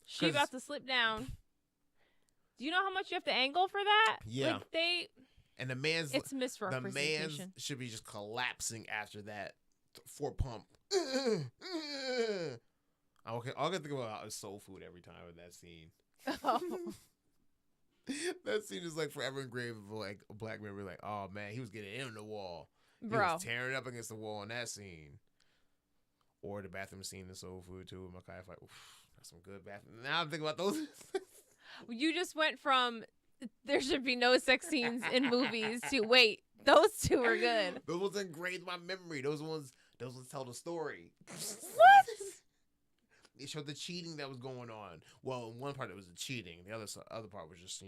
S2: She about to slip down. Do you know how much you have to angle for that?
S1: Yeah.
S2: Like
S1: and it's
S2: misrepresentation.
S1: The man should be just collapsing after that 4 pump. Okay, all I can think about is soul food every time in that scene. Oh. That scene is like forever engraved of like a black man. We're like, oh man, he was getting in the wall. Bro. He was tearing up against the wall in that scene. Or the bathroom scene in soul food too. My guy like, that's some good bathroom. Now I'm thinking about those.
S2: You just went from there should be no sex scenes in movies to wait, those two are good.
S1: Those ones engraved in my memory. Those ones tell the story.
S2: What?
S1: They showed the cheating that was going on. Well, in one part it was the cheating. The other part was just,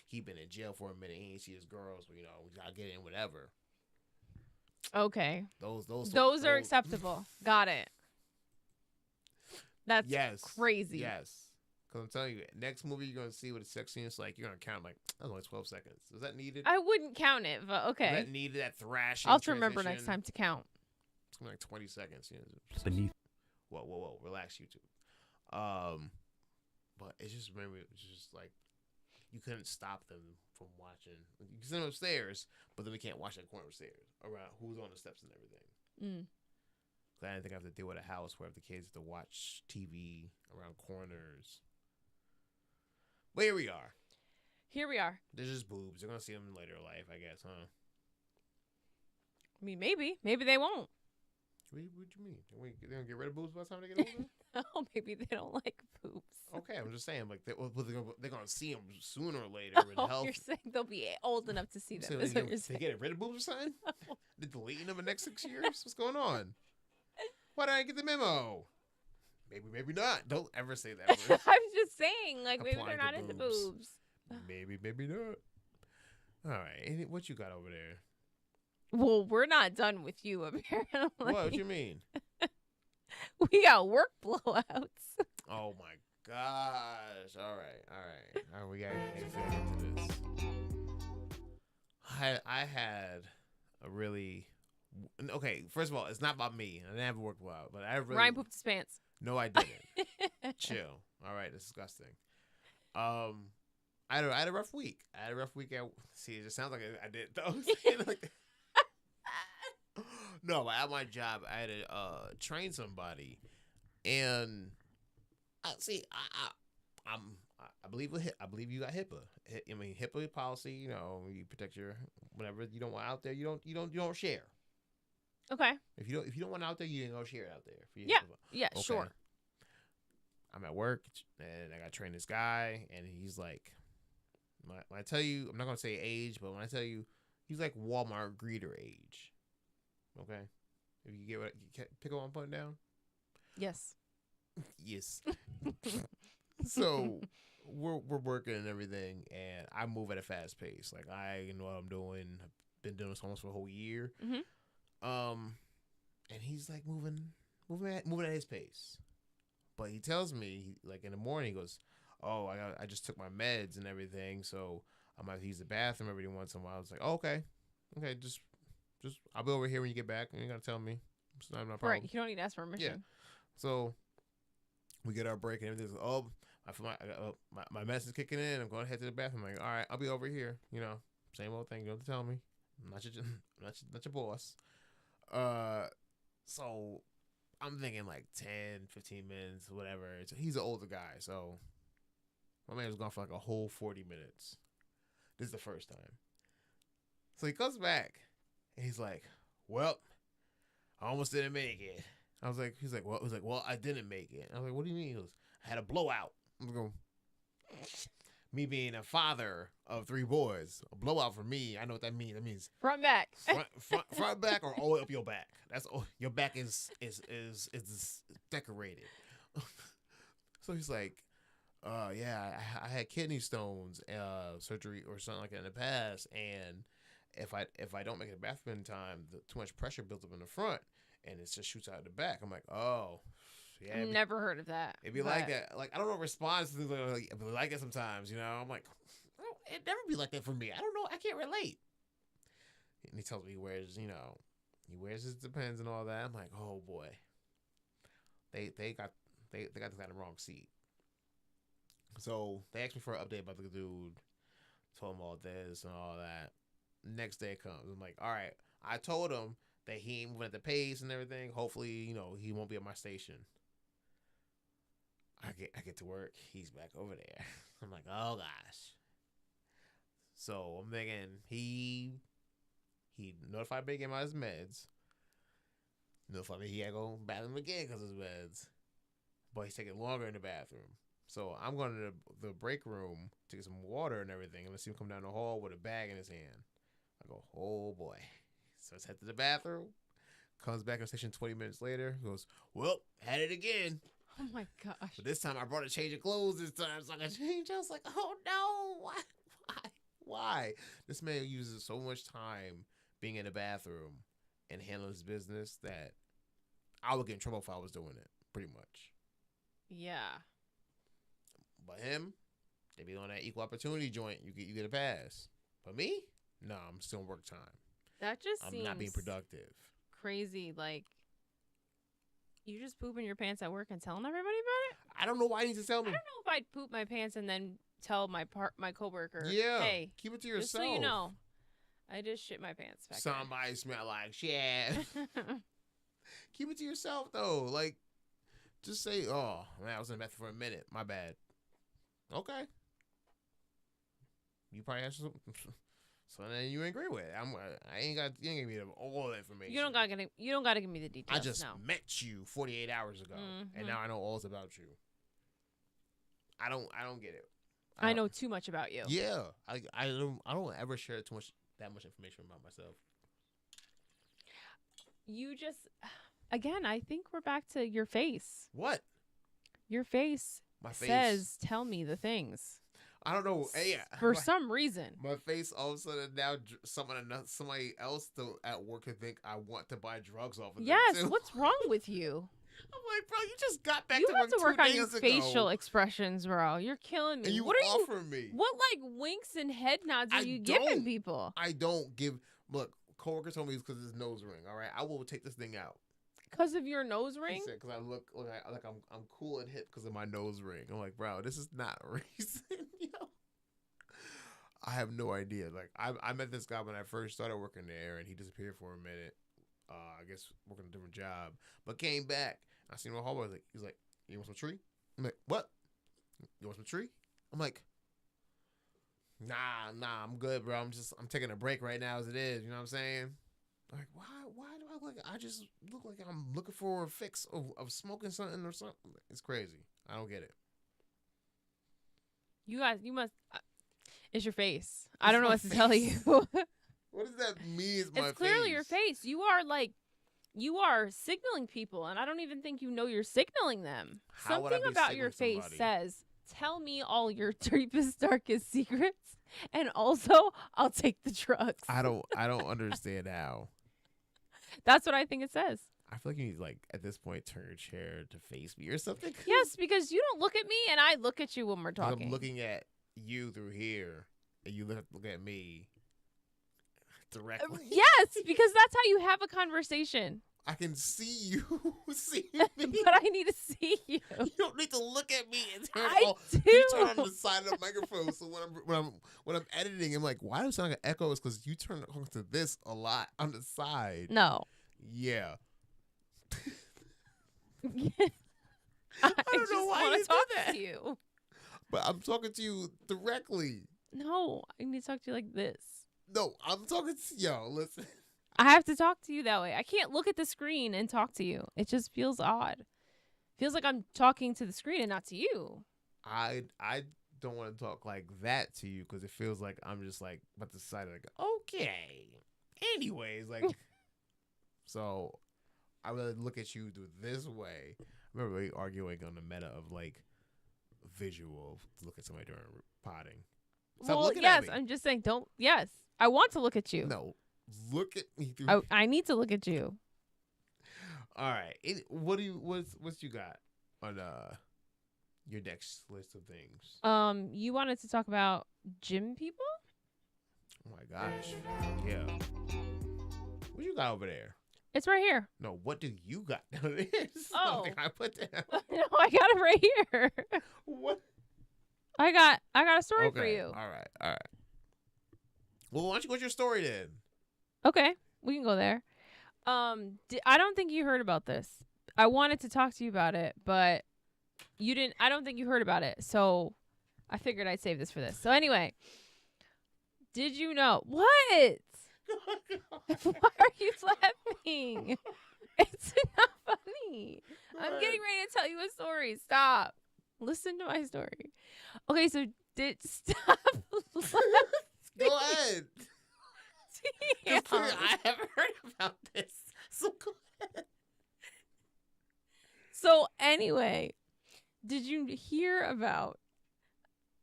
S1: he been in jail for a minute. He ain't see his girls, but we gotta get in whatever.
S2: Okay.
S1: Those
S2: are acceptable. Got it. That's crazy.
S1: Yes. Because I'm telling you, next movie you're going to see what a sex scene is like, you're going to count like, that's only 12 seconds. Was that needed?
S2: I wouldn't count it, but okay.
S1: Was that needed, that thrashing
S2: I'll have to remember next time to count.
S1: It's going to be like 20 seconds.
S3: Beneath.
S1: Whoa. Relax, YouTube. But it's just, remember, it's just like, you couldn't stop them from watching. You can send them upstairs, but then we can't watch that corner upstairs around who's on the steps and everything. I didn't think I have to deal with a house where the kids have to watch TV around corners. But here we are. They're just boobs. They're going to see them later in life, I guess, huh?
S2: I mean, maybe. Maybe they won't.
S1: What do you mean? They're going to get rid of boobs by the time they get older?
S2: No, maybe they don't like boobs.
S1: Okay, I'm just saying, like, they're going to see them sooner or later in health.
S2: You're saying they'll be old enough to see them.
S1: So they get rid of boobs or something? They're deleting them in the next 6 years? What's going on? Why did I get the memo? Maybe not. Don't ever say that word.
S2: I'm just saying, like, maybe they're not into boobs.
S1: Maybe not. All right. What you got over there?
S2: Well, we're not done with you, apparently.
S1: What you mean?
S2: We got work blowouts.
S1: Oh, my gosh. All right. We got to get into this. I had a really... Okay, first of all, it's not about me. I didn't have a work blowout, but I really...
S2: Ryan pooped his pants.
S1: No, I didn't. Chill. All right, that's disgusting. I had a rough week. See, it just sounds like I did though. No, but at my job, I had to train somebody, and I believe you got HIPAA. I mean, HIPAA policy. You protect your whatever you don't want out there. You don't share.
S2: Okay.
S1: If you don't want it out there, you didn't go share it out there.
S2: Yeah, okay. Sure.
S1: I'm at work and I got to train this guy, and he's like, when I tell you, I'm not gonna say age, but when I tell you, he's like Walmart greeter age. Okay, if you get what you pick up what I'm putting down.
S2: Yes.
S1: Yes. So we're working and everything, and I move at a fast pace. Like I know what I'm doing. I've been doing this almost for a whole year.
S2: Mm-hmm.
S1: And he's like moving at his pace. But he tells me, like in the morning, he goes, "Oh, I just took my meds and everything, so I might use the bathroom every once in a while." I was like, oh, "Okay, just I'll be over here when you get back. You ain't gotta tell me. It's not my problem."
S2: Right, you don't need to ask for permission.
S1: Yeah. So we get our break and everything's like, "Oh, my meds is kicking in. I'm going to head to the bathroom." I'm like, "All right, I'll be over here." Same old thing. You don't have to tell me. I'm not your boss. So I'm thinking like 10, 15 minutes, whatever. He's an older guy, so My man was gone for like a whole 40 minutes. This is the first time. So he comes back and he's like, well, I almost didn't make it. He's like, well, I didn't make it. I was like, what do you mean? He goes, I had a blowout. I'm going, me being a father of 3 boys, a blowout for me, I know what that means. That means
S2: front back,
S1: front back, or all the way up your back. That's all. Your back is decorated. So he's like, yeah, I had kidney stones surgery or something like that in the past, and if I don't make it to the bathroom in time, too much pressure builds up in the front, and it just shoots out the back. I'm like, oh. Yeah,
S2: I've never heard of that.
S1: It'd be like that. Like, I don't know, response to things like, it'd be like it sometimes, you know? I'm like, it'd never be like that for me. I don't know. I can't relate. And he tells me he wears his Depends and all that. I'm like, oh boy. They got this guy in the wrong seat. So they asked me for an update about the dude. Told him all this and all that. Next day comes. I'm like, all right. I told him that he ain't moving at the pace and everything. Hopefully, he won't be at my station. I get to work. He's back over there. I'm like, oh gosh. So I'm thinking he notified me to get his meds. Notified me he had to go bathroom again because of his meds. But he's taking longer in the bathroom. So I'm going to the break room to get some water and everything, and let's see him come down the hall with a bag in his hand. I go, oh boy. So let's head to the bathroom. Comes back on station 20 minutes later. Goes, well, had it again.
S2: Oh my gosh.
S1: But this time I brought a change of clothes this time so I could change. I was like, oh no, why? This man uses so much time being in the bathroom and handling his business that I would get in trouble if I was doing it, pretty much.
S2: Yeah.
S1: But him, they be on that equal opportunity joint. You get a pass. But me, no, I'm still in work time.
S2: That just
S1: I'm
S2: seems
S1: not being productive.
S2: Crazy. Like, you just poop in your pants at work and telling everybody about it?
S1: I don't know why you need to tell me.
S2: I don't know if I'd poop my pants and then tell my coworker,
S1: yeah,
S2: hey,
S1: keep it to yourself.
S2: Just so you know, I just shit my pants back
S1: Somebody
S2: there.
S1: smell like shit. Keep it to yourself though. Like, just say, oh man, I was in the bathroom for a minute. My bad. Okay. You probably have some. So then you agree with it. You ain't gonna give me all the information.
S2: You don't gotta give me the details.
S1: I just met you 48 hours ago, and now I know all about you. I don't get it.
S2: I know too much about you.
S1: Yeah, I don't ever share that much information about myself.
S2: You just, again, I think we're back to your face.
S1: What?
S2: Your face. My face says, "Tell me the things."
S1: I don't know. Hey,
S2: for some reason,
S1: my face all of a sudden now somebody else at work could think I want to buy drugs off of them.
S2: Yes, what's wrong with you?
S1: I'm like, bro, you just got back
S2: to
S1: work 2 days ago.
S2: You have to work on your facial expressions, bro. You're killing me.
S1: And you offer me.
S2: What like winks and head nods are you giving people?
S1: I don't give. Look, coworker told me it's because his nose ring. All right, I will take this thing out.
S2: Because of your nose ring?
S1: Because I look like I'm cool and hip because of my nose ring. I'm like, bro, this is not a reason. I have no idea. Like, I met this guy when I first started working there, and he disappeared for a minute. I guess working a different job, but came back. I seen him in the hallway. He's like, you want some tree? I'm like, what? You want some tree? I'm like, nah, I'm good, bro. I'm taking a break right now as it is. You know what I'm saying? Like, why do I look? I just look like I'm looking for a fix of smoking something or something. It's crazy. I don't get it.
S2: You guys, you must. It's your face. I don't know what to tell you. What
S1: does that mean? It's
S2: clearly your face. You are signaling people, and I don't even think you know you're signaling them. Something about your face says, "Tell me all your deepest, darkest secrets, and also I'll take the drugs."
S1: I don't understand how.
S2: That's what I think it says.
S1: I feel like you need to, at this point, turn your chair to face me or something.
S2: Yes, because you don't look at me, and I look at you when we're talking.
S1: I'm looking at you through here, and you look at me directly.
S2: Yes, because that's how you have a conversation.
S1: I can see you see me.
S2: But I need to see you.
S1: You don't need to look at me and turn
S2: do.
S1: You turn on the side of the microphone. So when I'm editing, I'm like, why do I sound like an echo? It's because you turn to this a lot on the side.
S2: No.
S1: Yeah.
S2: I don't know why you talk to you.
S1: But I'm talking to you directly.
S2: No, I need to talk to you like this.
S1: No, I'm talking to yo. Listen,
S2: I have to talk to you that way. I can't look at the screen and talk to you. It just feels odd. Feels like I'm talking to the screen and not to you.
S1: I don't want to talk like that to you because it feels like I'm just like about to decide like okay. Anyways, like so I would look at you through this way. I remember we arguing on the meta of like visual to look at somebody during potting. Stop
S2: well,
S1: looking
S2: yes,
S1: at me.
S2: I'm just saying don't. Yes, I want to look at you.
S1: No, look at me through.
S2: I need to look at you.
S1: All right. What's you got on your next list of things?
S2: You wanted to talk about gym people?
S1: Oh my gosh. Yeah. What you got over there?
S2: It's right here.
S1: No, what do you got down there?
S2: Oh.
S1: Something I put down.
S2: No, I got it right here.
S1: What?
S2: I got a story for you.
S1: All right. Well, why don't you go to your story then?
S2: Okay, we can go there. I don't think you heard about this. I wanted to talk to you about it, but you didn't. I don't think you heard about it, so I figured I'd save this for this. So anyway, did you know what? Why are you laughing? It's not funny. I'm getting ready to tell you a story. Stop. Listen to my story. Okay, so stop.
S1: Go ahead.
S2: Yeah.
S1: I haven't heard about this. So go ahead.
S2: So anyway, did you hear about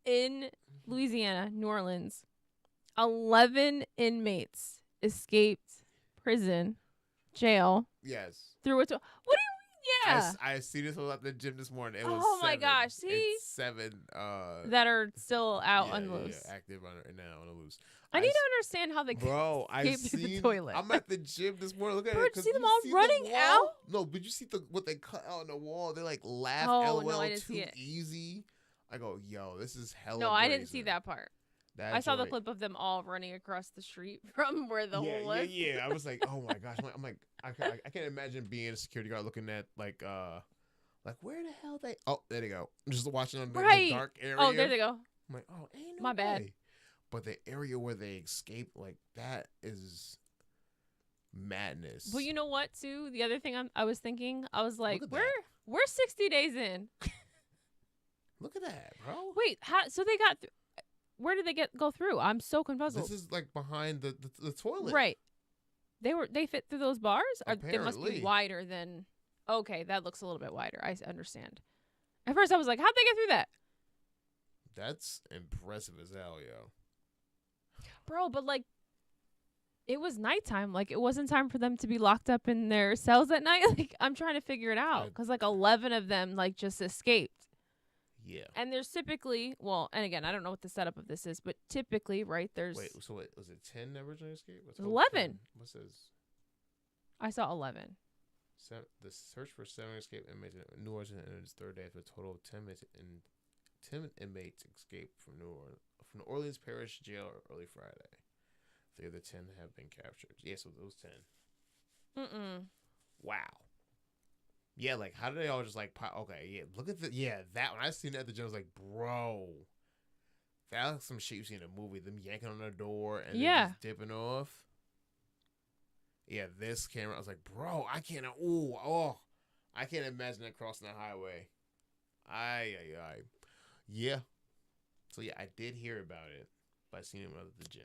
S2: in Louisiana, New Orleans, 11 inmates escaped prison, jail
S1: Yes.
S2: through what do you mean? Yeah.
S1: I see this was at the gym this morning. It was
S2: Oh my
S1: 7.
S2: gosh, see?
S1: It's 7
S2: that are still out on the loose.
S1: Yeah, active on now on the loose.
S2: I need to understand how they
S1: escaped
S2: through the toilet.
S1: I'm at the gym this morning. Look at
S2: Bro,
S1: it.
S2: did you see them all running out?
S1: No, but you see what they cut out on the wall? They like laugh.
S2: Oh,
S1: LOL,
S2: no, I didn't
S1: too
S2: see it.
S1: easy. I go, yo, this is hella.
S2: No, I didn't see
S1: brazen.
S2: that part.
S1: That
S2: I saw the
S1: joint-
S2: clip of them all running across the street from where the hole was.
S1: Yeah. I was like, oh my gosh. I'm like, I can't imagine being a security guard looking at like where the hell they? Oh, there they go. I'm just watching on the dark area.
S2: Oh, there they go.
S1: I'm like, oh, ain't no
S2: My bad.
S1: way. But the area where they escape, like that is madness.
S2: Well, you know what, too? The other thing I was thinking, I was like,
S1: Look at
S2: we're 60 days in.
S1: Look at that, bro.
S2: Wait, so they got where did they go through? I'm so confused.
S1: This is like behind the toilet.
S2: Right. They fit through those bars? Or they must be
S1: Apparently.
S2: wider than. Okay, that looks a little bit wider. I understand. At first I was like, how'd they get through that?
S1: That's impressive as hell, yo.
S2: Bro, but like it was nighttime. Like it wasn't time for them to be locked up in their cells at night. Like I'm trying to figure it out cuz like 11 of them like just escaped.
S1: Yeah.
S2: And there's typically, well, and again, I don't know what the setup of this is, but typically, right, there's
S1: Wait, so what, was it 10 originally escaped? What's
S2: 11.
S1: What says?
S2: I saw 11.
S1: The search for 7 escaped inmates in New Orleans in its third day for a total of 10 inmates escaped from the Orleans Parish Jail early Friday. 3 of the 10 have been captured. Yeah, so those 10. Wow. Yeah, like how do they all just like okay, yeah, look at that one. I seen that at the gym. I was like, bro, that's like some shit you see in a movie. Them yanking on the door and then just dipping off. Yeah, this camera. I was like, bro, I can't. I can't imagine that crossing the highway. Aye. Yeah. So yeah, I did hear about it, but I seen him at the gym.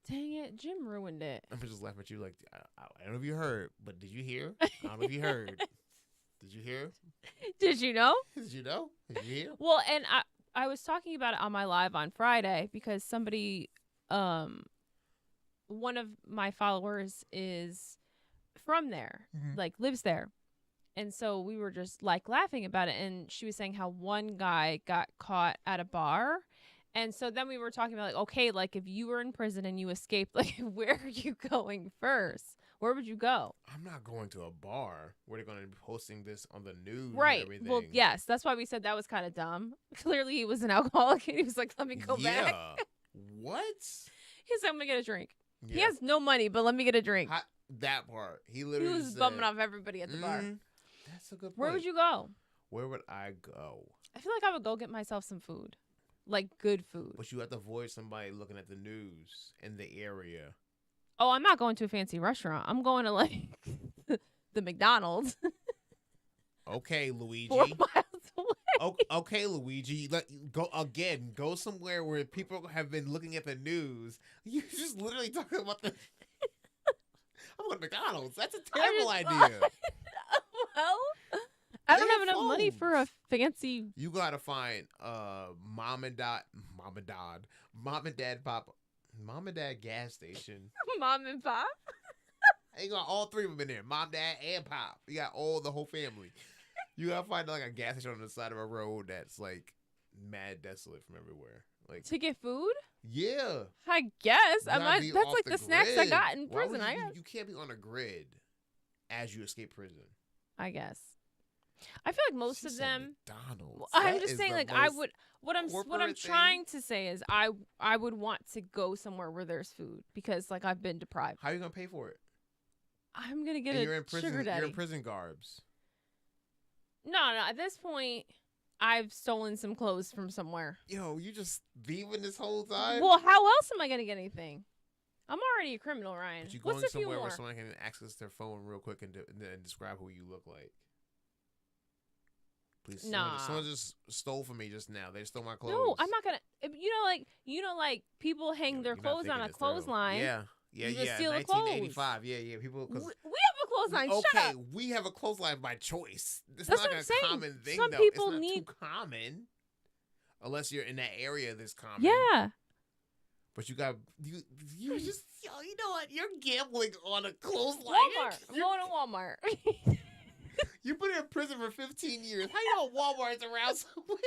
S2: Dang it, Jim ruined it.
S1: I'm just laughing at you like I don't know if you heard, but did you hear? I don't know if you heard. Did you hear?
S2: Did you know?
S1: Did you know? Did you hear?
S2: Well, and I was talking about it on my live on Friday because somebody, one of my followers is from there, like lives there. And so we were just like laughing about it. And she was saying how one guy got caught at a bar. And so then we were talking about like, okay, like if you were in prison and you escaped, like where are you going first? Where would you go?
S1: I'm not going to a bar where they're going to be posting this on the news.
S2: Right.
S1: And everything.
S2: Well, yes. That's why we said that was kind of dumb. Clearly he was an alcoholic and he was like, let me go back.
S1: What?
S2: He's like, I'm going to get a drink.
S1: Yeah.
S2: He has no money, but let me get a drink.
S1: That part. He literally
S2: was
S1: said,
S2: bumming off everybody at the bar.
S1: That's a good point.
S2: Where would you go?
S1: Where would I go?
S2: I feel like I would go get myself some food. Like good food.
S1: But you have to avoid somebody looking at the news in the area.
S2: Oh, I'm not going to a fancy restaurant. I'm going to like the McDonald's.
S1: Okay, Luigi.
S2: 4 miles away.
S1: Okay, Luigi. Go somewhere where people have been looking at the news. You just literally talking about the. I'm going to McDonald's. That's a terrible idea.
S2: Well, I don't have enough money for a fancy.
S1: You gotta find mom and dad gas station.
S2: Mom and pop.
S1: You got all three of them in there. Mom, dad, and pop. You got the whole family. You gotta find like a gas station on the side of a road that's like mad desolate from everywhere. Like
S2: to get food.
S1: Yeah,
S2: I guess. That's like the snacks I got in prison.
S1: You can't be on a grid as you escape prison.
S2: I guess. I feel like most of them.
S1: McDonald's.
S2: I'm just saying, like I would. What I'm trying to say is, I would want to go somewhere where there's food because like I've been deprived.
S1: How are you gonna pay for it?
S2: I'm gonna get
S1: you're in prison,
S2: sugar daddy.
S1: You're in prison garbs.
S2: No. At this point, I've stolen some clothes from somewhere.
S1: Yo, you just thieving this whole time?
S2: Well, how else am I gonna get anything? I'm already a criminal, Ryan.
S1: But you going somewhere where someone can access their phone real quick and describe who you look like. Please, someone just stole from me just now. They stole my clothes.
S2: No, I'm not gonna. Like people hang their clothes on a clothesline.
S1: Yeah.
S2: Steal
S1: 1985. Yeah. People.
S2: We have a clothesline.
S1: Okay,
S2: Shut up.
S1: We have a clothesline by choice. It's
S2: That's
S1: not
S2: what
S1: a
S2: I'm
S1: common thing.
S2: Some
S1: though.
S2: people
S1: it's not
S2: need
S1: too common, unless you're in that area that's common.
S2: Yeah.
S1: But you just you know what? You're gambling on a clothesline.
S2: Walmart. I'm going to Walmart.
S1: You've been in prison for 15 years. How you know Walmart's around somewhere?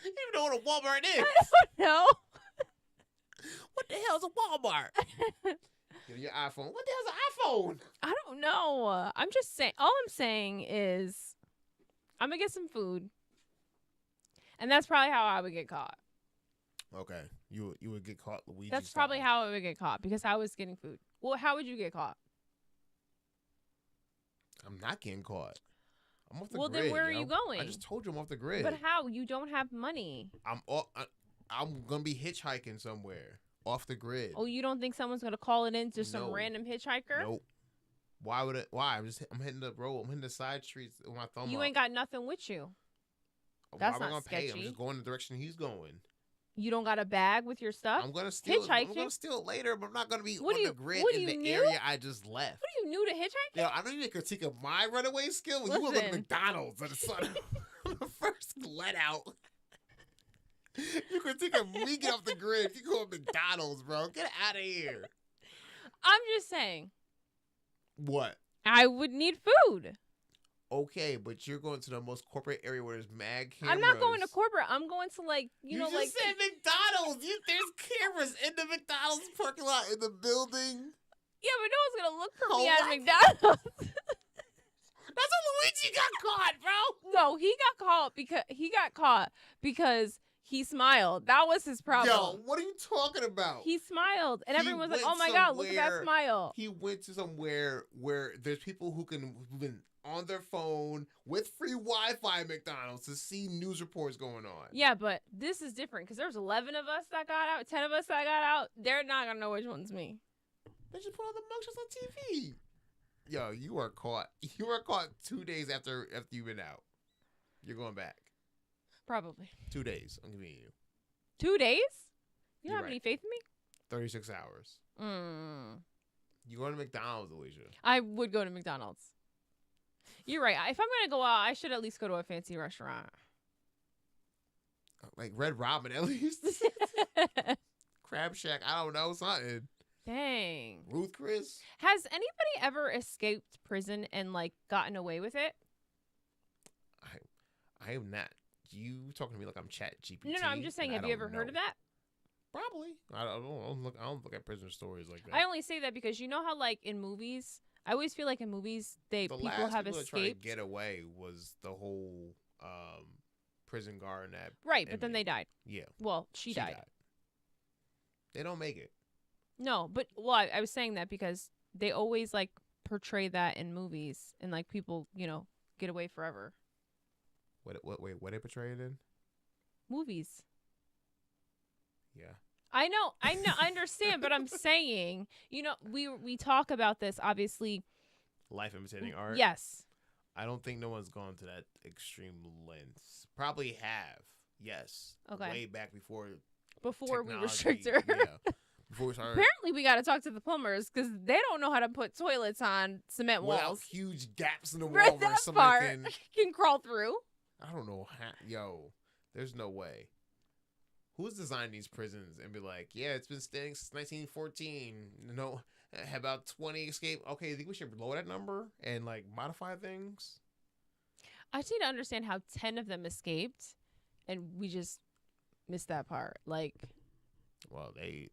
S1: You don't even know what a Walmart is.
S2: I don't know.
S1: What the hell is a Walmart? Your iPhone. What the hell's an iPhone?
S2: I don't know. I'm just saying. All I'm saying is I'm going to get some food. And that's probably how I would get caught.
S1: Okay. You would get caught, Luigi.
S2: That's probably how I would get caught because I was getting food. Well, how would you get caught?
S1: I'm not getting caught. I'm off the
S2: grid. Well, then where are you going?
S1: I just told you I'm off the grid.
S2: But how? You don't have money.
S1: I'm going to be hitchhiking somewhere off the grid.
S2: Oh, you don't think someone's going to call it in to some random hitchhiker?
S1: Nope. Why would it? Why? I'm hitting the road. I'm hitting the side streets with my thumb
S2: You
S1: up.
S2: ain't got nothing with you.
S1: That's not sketchy. I'm just going the direction he's going.
S2: You don't got a bag with your stuff?
S1: I'm gonna steal it. I'm gonna steal it later, but I'm not gonna be on the grid in the area I just left.
S2: What are you new to hitchhiking?
S1: Yo, I don't even critique of my runaway skill. When you were going to McDonald's on the first let out. You critique of me get off the grid. You go to McDonald's, bro. Get out of here.
S2: I'm just saying.
S1: What?
S2: I would need food.
S1: Okay, but you're going to the most corporate area where there's mad cameras.
S2: I'm not going to corporate. I'm going to you know,
S1: just said McDonald's. There's cameras in the McDonald's parking lot in the building.
S2: Yeah, but no one's gonna look for me at McDonald's.
S1: That's how Luigi got caught, bro.
S2: No, he got caught because he smiled. That was his problem.
S1: Yo, what are you talking about?
S2: He smiled, and everyone was like, "Oh my God, look at that smile."
S1: He went to somewhere where there's people who've been on their phone with free Wi-Fi at McDonald's to see news reports going on.
S2: Yeah, but this is different because there's 11 of us that got out, 10 of us that got out. They're not gonna know which one's me.
S1: They just put all the mugshots on TV. Yo, you were caught. You were caught 2 days after you've been out. You're going back.
S2: Probably.
S1: 2 days. I'm giving you.
S2: 2 days? You don't
S1: have
S2: any faith in me?
S1: 36 hours. You going to McDonald's, Alicia?
S2: I would go to McDonald's. You're right. If I'm gonna go out, I should at least go to a fancy restaurant.
S1: Like Red Robin, at least. Crab Shack. I don't know. Something.
S2: Dang.
S1: Ruth Chris.
S2: Has anybody ever escaped prison and gotten away with it?
S1: I am not. You talking to me like I'm Chat GPT?
S2: No, I'm just saying. Have you ever heard of that?
S1: Probably. I don't look at prison stories like that.
S2: I only say that because you know how in movies, I always feel like in movies people have escaped.
S1: Trying to get away was the whole prison guard and that.
S2: Right, but then they died.
S1: Yeah.
S2: Well, she died.
S1: They don't make it.
S2: No, but I was saying that because they always portray that in movies and people get away forever.
S1: What they portray it in?
S2: Movies.
S1: Yeah.
S2: I know, I understand, but I'm saying, we talk about this, obviously.
S1: Life imitating art?
S2: Yes.
S1: I don't think no one's gone to that extreme length. Probably have. Yes.
S2: Okay.
S1: Way back before
S2: we restricted her.
S1: Yeah. Before we started.
S2: Apparently, we got to talk to the plumbers because they don't know how to put toilets on cement walls.
S1: Without huge gaps in the wall where someone
S2: can crawl through.
S1: I don't know how. Yo, there's no way. Who's designed these prisons and be like, yeah, it's been staying since 1914. No, about 20 escape. Okay, I think we should lower that number and like modify things.
S2: I just need to understand how 10 of them escaped, and we just missed that part. Like,
S1: well, they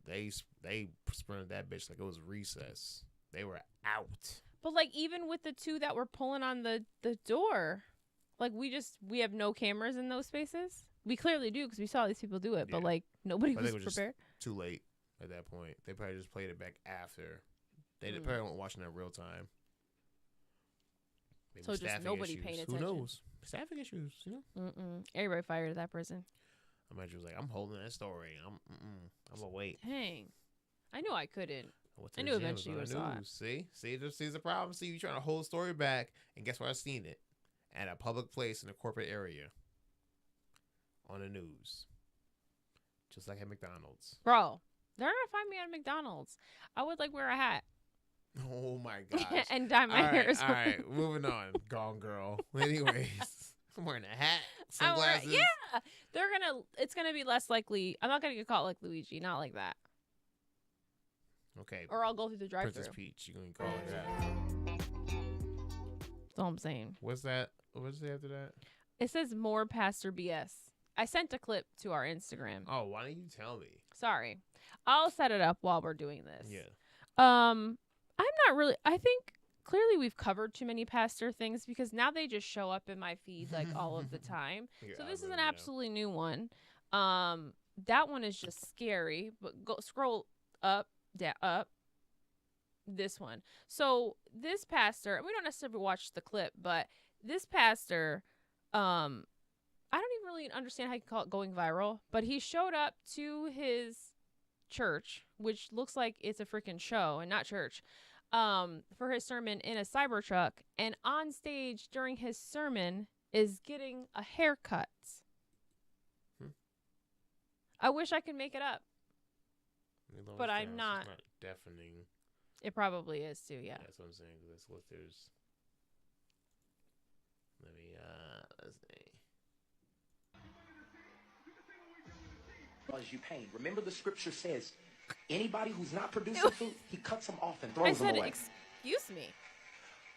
S1: sprinted that bitch like it was recess. They were out.
S2: But like, even with the 2 that were pulling on the door, like we have no cameras in those spaces. We clearly do because we saw these people do it, but like nobody was prepared.
S1: Too late at that point. They probably just played it back after. They probably weren't watching that real time. Maybe
S2: so just nobody paying attention.
S1: Who knows? Staffing issues,
S2: Everybody fired at that person.
S1: I imagine was like, I'm holding that story. I'm gonna wait.
S2: Dang, I knew I couldn't. I knew eventually you would saw it.
S1: See, the problem. See, you trying to hold the story back, and guess where I seen it? At a public place in a corporate area. On the news. Just like at McDonald's.
S2: Bro, they're gonna find me at McDonald's. I would like wear a hat.
S1: Oh my gosh.
S2: And dye my hair as well.
S1: All right, moving on. Gone girl. Anyways, I'm wearing a hat, sunglasses.
S2: Yeah. It's gonna be less likely. I'm not gonna get caught like Luigi, not like that.
S1: Okay.
S2: Or I'll go through the drive-thru.
S1: Princess Peach, you're gonna call it that.
S2: That's all I'm saying.
S1: What's that? What's it after that?
S2: It says more Pastor BS. I sent a clip to our Instagram.
S1: Oh, why don't you tell me?
S2: Sorry. I'll set it up while we're doing this.
S1: Yeah.
S2: I'm not really. I think clearly we've covered too many pastor things because now they just show up in my feed like all of the time. Yeah, so this is an absolutely new one. That one is just scary, but scroll up, up. This one. So this pastor, we don't necessarily watch the clip, but this pastor, I don't even really understand how you can call it going viral, but he showed up to his church, which looks like it's a freaking show and not church, for his sermon in a Cybertruck, and on stage during his sermon is getting a haircut. I wish I could make it up, but I'm not.
S1: It's not deafening.
S2: It probably is too, yeah.
S1: That's what I'm saying. Let's see.
S3: Cause you pain. Remember the scripture says, anybody who's not producing food, he cuts them off and throws them away.
S2: Excuse me.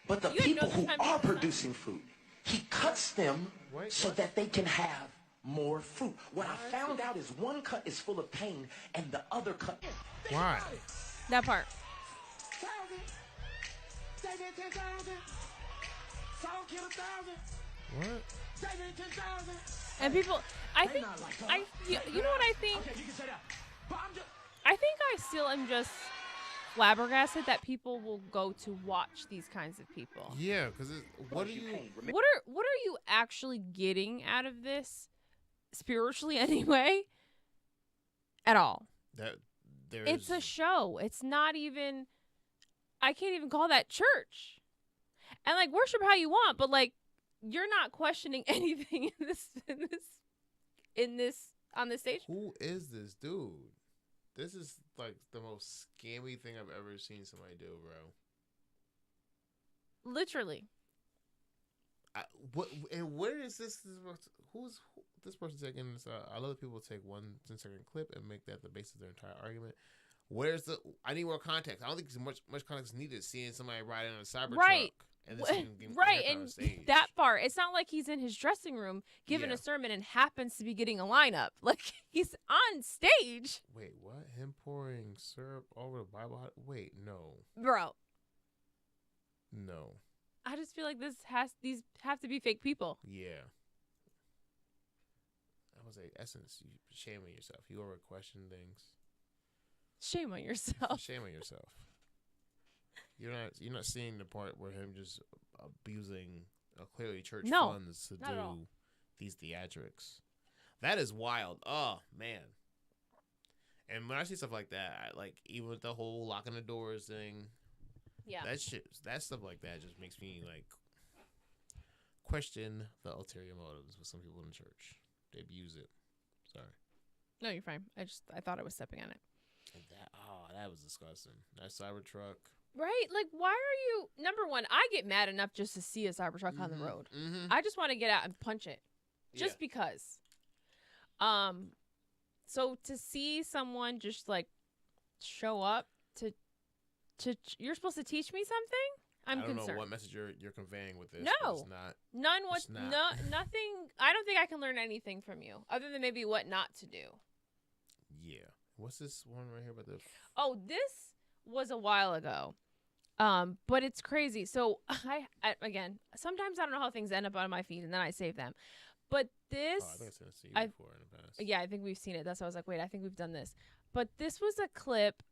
S3: But the people who are producing food, he cuts them so that they can have more fruit. What I found out is one cut is full of pain and the other cut.
S1: Why?
S2: That part.
S1: What?
S2: And people, I think, you know what I think? I think I still am just flabbergasted that people will go to watch these kinds of people.
S1: Yeah, because what are
S2: you actually getting out of this spiritually anyway? At all? It's a show. It's not even. I can't even call that church. And like worship how you want, but like you're not questioning anything on this stage.
S1: Who is this dude? This is like the most scammy thing I've ever seen somebody do, bro.
S2: Literally.
S1: Where is this? Who's this person taking this? I love that people take 1 10-second clip and make that the basis of their entire argument. Where's the? I need more context. I don't think there's much context needed. Seeing somebody riding on a Cybertruck,
S2: right?
S1: And
S2: right, and that part. It's not like he's in his dressing room giving a sermon and happens to be getting a lineup. Like he's on stage.
S1: Wait, what? Him pouring syrup over the Bible? Wait, no,
S2: bro.
S1: No.
S2: I just feel like these have to be fake people.
S1: Yeah. I would say, essence, you shame on yourself. You over question things.
S2: Shame on yourself.
S1: Shame on yourself. You're not seeing the part where him just abusing clearly church funds to do these theatrics. That is wild. Oh man. And when I see stuff like that, like even with the whole locking the doors thing,
S2: yeah,
S1: that stuff like that just makes me like question the ulterior motives with some people in church. They abuse it. Sorry.
S2: No, you're fine. I thought I was stepping on it.
S1: And that was disgusting. That Cybertruck.
S2: Right? Like, why are you... Number one, I get mad enough just to see a Cybertruck on the road.
S1: Mm-hmm.
S2: I just want to get out and punch it. Just because. So to see someone just, like, show up to you're supposed to teach me something? I'm concerned. I don't
S1: know what message you're conveying with this.
S2: No.
S1: It's not.
S2: None. Nothing. I don't think I can learn anything from you other than maybe what not to do.
S1: Yeah. What's this one right here about the...
S2: Oh, this was a while ago. But it's crazy. So I again, sometimes I don't know how things end up on my feed and then I save them. But this...
S1: Oh, I think I've seen it before in the past.
S2: Yeah, I think we've seen it. That's why I was like, wait, I think we've done this. But this was a clip.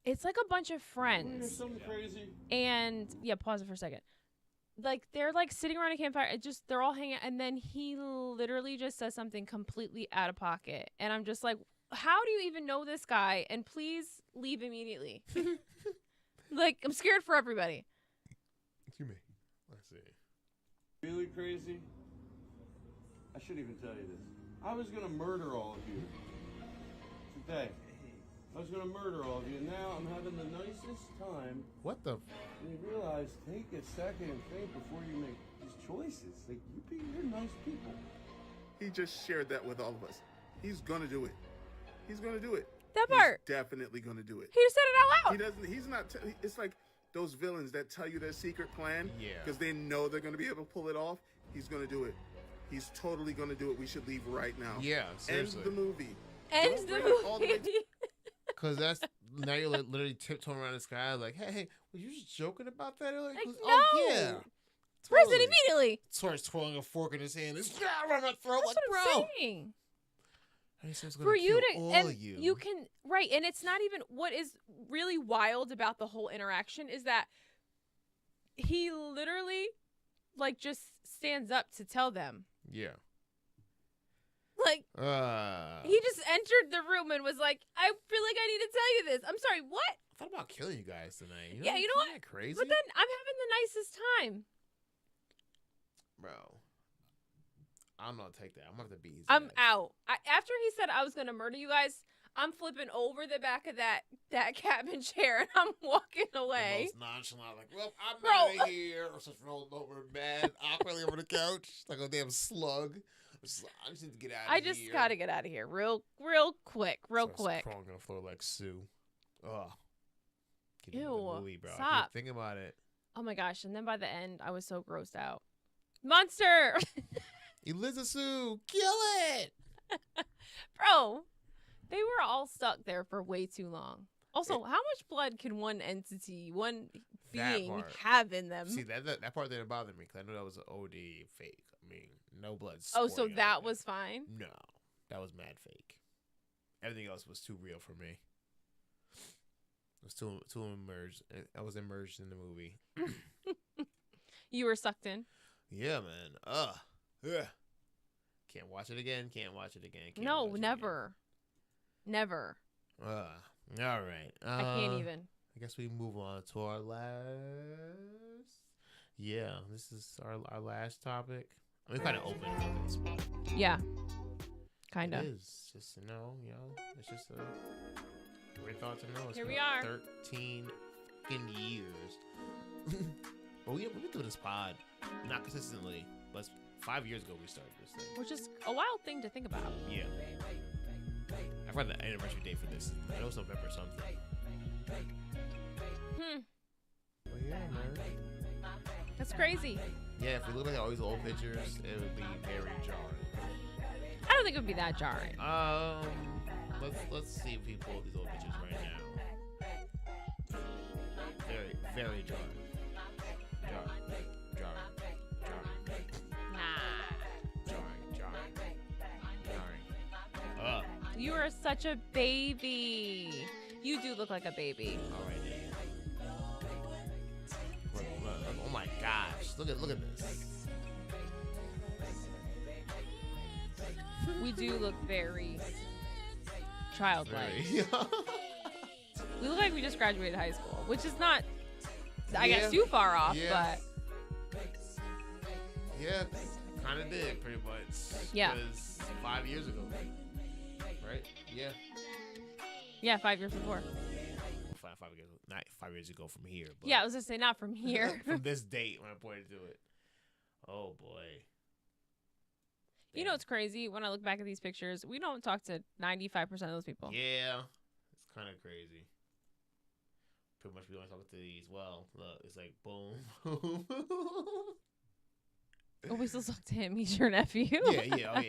S2: It's like a bunch of friends.
S4: Something crazy.
S2: And yeah, pause it for a second. Like they're like sitting around a campfire. They're all hanging out, and then he literally just says something completely out of pocket. And I'm just like, how do you even know this guy? And please leave immediately. Like, I'm scared for everybody.
S1: Excuse me. Let's see.
S4: Really crazy? I shouldn't even tell you this. I was gonna murder all of you today. I was gonna murder all of you, and now I'm having the nicest time.
S1: What the?
S4: And you realize, take a second and think before you make these choices. Like, you're nice people.
S5: He just shared that with all of us. He's gonna do it. He's gonna do it.
S2: That part.
S5: He's definitely gonna do it.
S2: He just said it out loud.
S5: He doesn't. He's not. It's like those villains that tell you their secret plan.
S1: Yeah.
S5: Because they know they're gonna be able to pull it off. He's gonna do it. He's totally gonna do it. We should leave right now.
S1: Yeah. Seriously.
S5: End the movie.
S2: End the movie.
S1: Because that's now you're literally tiptoeing around this guy like, hey, were you just joking about that earlier?
S2: Like, no.
S1: Oh yeah.
S2: Press it immediately.
S1: Starts twirling a fork in his hand. It's around my throat.
S2: That's
S1: like,
S2: what
S1: bro.
S2: I'm saying.
S1: For you to, and
S2: you can, right, and it's not even, what is really wild about the whole interaction is that he literally, like, just stands up to tell them.
S1: Yeah.
S2: Like, he just entered the room and was like, I feel like I need to tell you this. I'm sorry, what?
S1: I thought about killing you guys tonight. You know,
S2: yeah, you know what?
S1: Crazy.
S2: But then I'm having the nicest time.
S1: Bro. I'm not take that. I'm gonna have to beat his
S2: I'm
S1: ass.
S2: out. After he said I was gonna murder you guys, I'm flipping over the back of that cabin chair and I'm walking away.
S1: The most nonchalant, like, well, I'm out of here. I'm just rolling over mad, awkwardly over the couch, like a damn slug. I just need to get out of here.
S2: I just gotta get out of here, real quick, quick.
S1: Crawling on the floor like Sue. Ugh. Get
S2: Ew.
S1: the movie, bro.
S2: Stop.
S1: Think about it.
S2: Oh my gosh! And then by the end, I was so grossed out. Monster.
S1: Eliza Sue, kill it,
S2: bro. They were all stuck there for way too long. Also, how much blood can one entity, one being have in them?
S1: See, that part didn't bother me because I knew that was an OD fake. I mean, no blood.
S2: Oh, so that was fine?
S1: No, that was mad fake. Everything else was too real for me. It was too immersed. I was immersed in the movie.
S2: You were sucked in?
S1: Yeah, man. Yeah. Can't watch it again.
S2: No, never. Never.
S1: All right.
S2: I can't even.
S1: I guess we move on to our last. Yeah, this is our last topic. I mean, kind of open about this one.
S2: Yeah. Kind of.
S1: It is just it's just a great thought to know.
S2: Here we are.
S1: 13 fucking years. But we've been doing this pod not consistently, but 5 years ago we started this thing.
S2: Which is a wild thing to think about.
S1: Yeah. I forgot the anniversary date for this. I know it's November something. But yeah, man.
S2: That's crazy.
S1: Yeah, if we look at all these old pictures, it would be very jarring.
S2: I don't think it would be that jarring.
S1: Let's see if we pull up these old pictures right now. Very, very jarring.
S2: You are such a baby. You do look like a baby.
S1: All right, look, oh my gosh! Look at this.
S2: We do look very childlike. We look like we just graduated high school, which is not, I guess, too far off, but.
S1: Yeah, kind of did, pretty much.
S2: Yeah.
S1: Because 5 years ago, right? Yeah.
S2: Yeah, 5 years before.
S1: 5 years, not 5 years ago from here. But
S2: yeah, I was going to say not from here.
S1: from this date when I pointed to it. Oh, boy.
S2: You know what's crazy? When I look back at these pictures, we don't talk to 95% of those people.
S1: Yeah, it's kind of crazy. Pretty much we only talk to these. Well, look, it's like boom.
S2: Oh, we still talk to him. He's your nephew.
S1: yeah.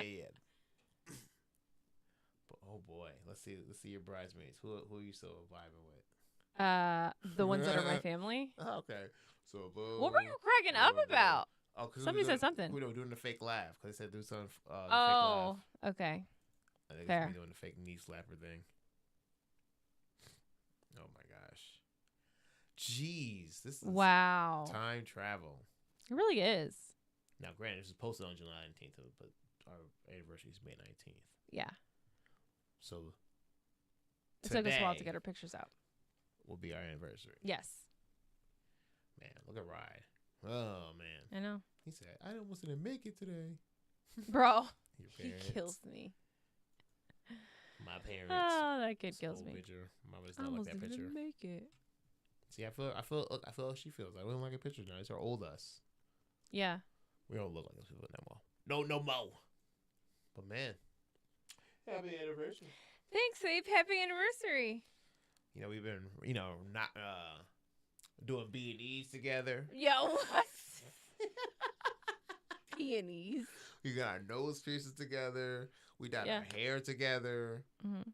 S1: But oh boy, let's see your bridesmaids. Who are you still vibing with?
S2: The ones that are my family.
S1: Okay, so boom.
S2: What were you cracking up about?
S1: Oh, cause
S2: somebody said something.
S1: We were doing the fake laugh because they said do something.
S2: Oh,
S1: fake laugh.
S2: Okay.
S1: I think
S2: Fair.
S1: doing the fake knee slapper thing. Oh my gosh. Jeez, this is time travel.
S2: It really is.
S1: Now, granted, this is posted on July 19th, but our anniversary is May 19th.
S2: Yeah.
S1: So
S2: it took us a while to get our pictures out.
S1: Will be our anniversary.
S2: Yes.
S1: Man, look at Ride. Oh man.
S2: I know.
S1: He said, "I almost didn't make it today."
S2: Bro, he kills me.
S1: My parents.
S2: Oh, that kid kills me.
S1: Picture. Mama's not like that picture.
S2: Didn't make it.
S1: See, I feel how she feels. I don't like a picture now. It's our old us.
S2: Yeah.
S1: We don't look like those people no more. No more. But man, happy anniversary.
S2: Thanks, Abe. Happy anniversary.
S1: You know, we've been, not doing B&Es together.
S2: Yo, what? B&Es.
S1: We got our nose piercings together. We got our hair together.
S2: Mm-hmm.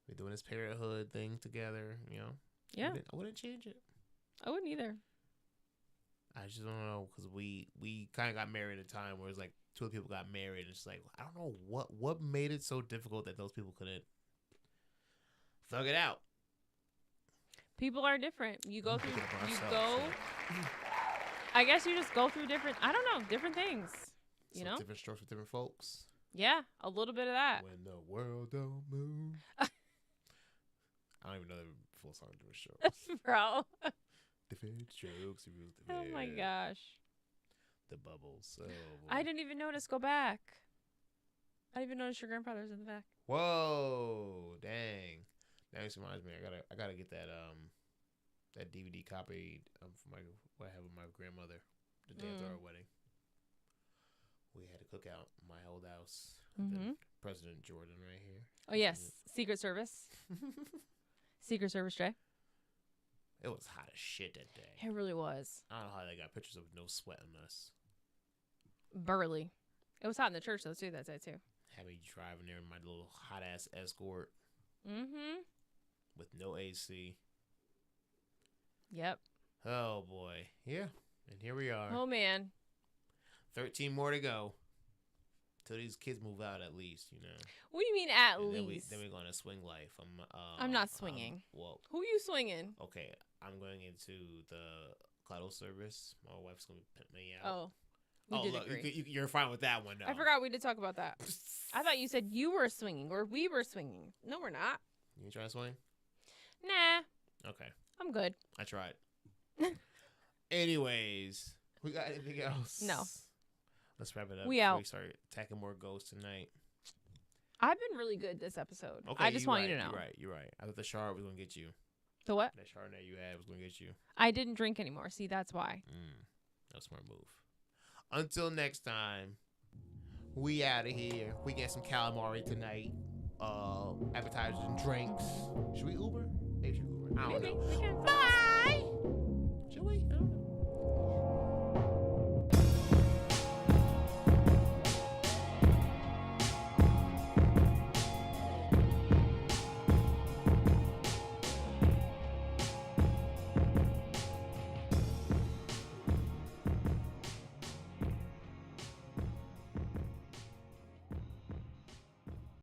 S1: We're doing this parenthood thing together,
S2: Yeah.
S1: I wouldn't change it.
S2: I wouldn't either.
S1: I just don't know, because we kind of got married at a time where it's like two people got married. And it's like, I don't know what made it so difficult that those people couldn't thug it out.
S2: People are different. You go through, I guess you just go through different things, you know?
S1: Different strokes with different folks.
S2: Yeah, a little bit of that.
S1: When the world don't move. I don't even know the full song of different strokes.
S2: Bro.
S1: Different strokes.
S2: Oh my gosh.
S1: The bubbles. Oh,
S2: I didn't even notice. Go back. I didn't even notice your grandfather's in the back.
S1: Whoa, dang. That just reminds me. I gotta get that that DVD copy for what I have with my grandmother the day after our wedding. We had a cookout in my old house. President Jordan right here.
S2: Oh yes, Secret Service. Secret Service Jay.
S1: It was hot as shit that day.
S2: It really was.
S1: I don't know how they got pictures of no sweat on us.
S2: Burly. It was hot in the church though too. That day too.
S1: Had me driving there in my little hot ass Escort. With no AC.
S2: Yep.
S1: Oh boy. Yeah. And here we are.
S2: Oh man.
S1: 13 more to go. Till these kids move out, at least,
S2: What do you mean at least?
S1: Then we're going to swing life.
S2: I'm not swinging.
S1: Well,
S2: who are you swinging?
S1: Okay, I'm going into the cuddle service. My wife's going to pimp me out.
S2: Oh, look,
S1: you're fine with that one, though.
S2: I forgot we did talk about that. I thought you said you were swinging or we were swinging. No, we're not.
S1: You try to swing?
S2: Nah.
S1: Okay.
S2: I'm good.
S1: I tried. Anyways, we got anything else?
S2: No.
S1: Let's wrap it up.
S2: We out.
S1: We start attacking more ghosts tonight.
S2: I've been really good this episode.
S1: Okay,
S2: I just want you to know.
S1: You're right. I thought the shard was going to get you.
S2: The what?
S1: That Chardonnay you had was going to get you.
S2: I didn't drink anymore. See, that's why.
S1: That's a smart move. Until next time, we out of here. We get some calamari tonight. Appetizers and drinks. Should we Uber? Maybe we should Uber. I don't know.
S2: We can.
S1: Bye.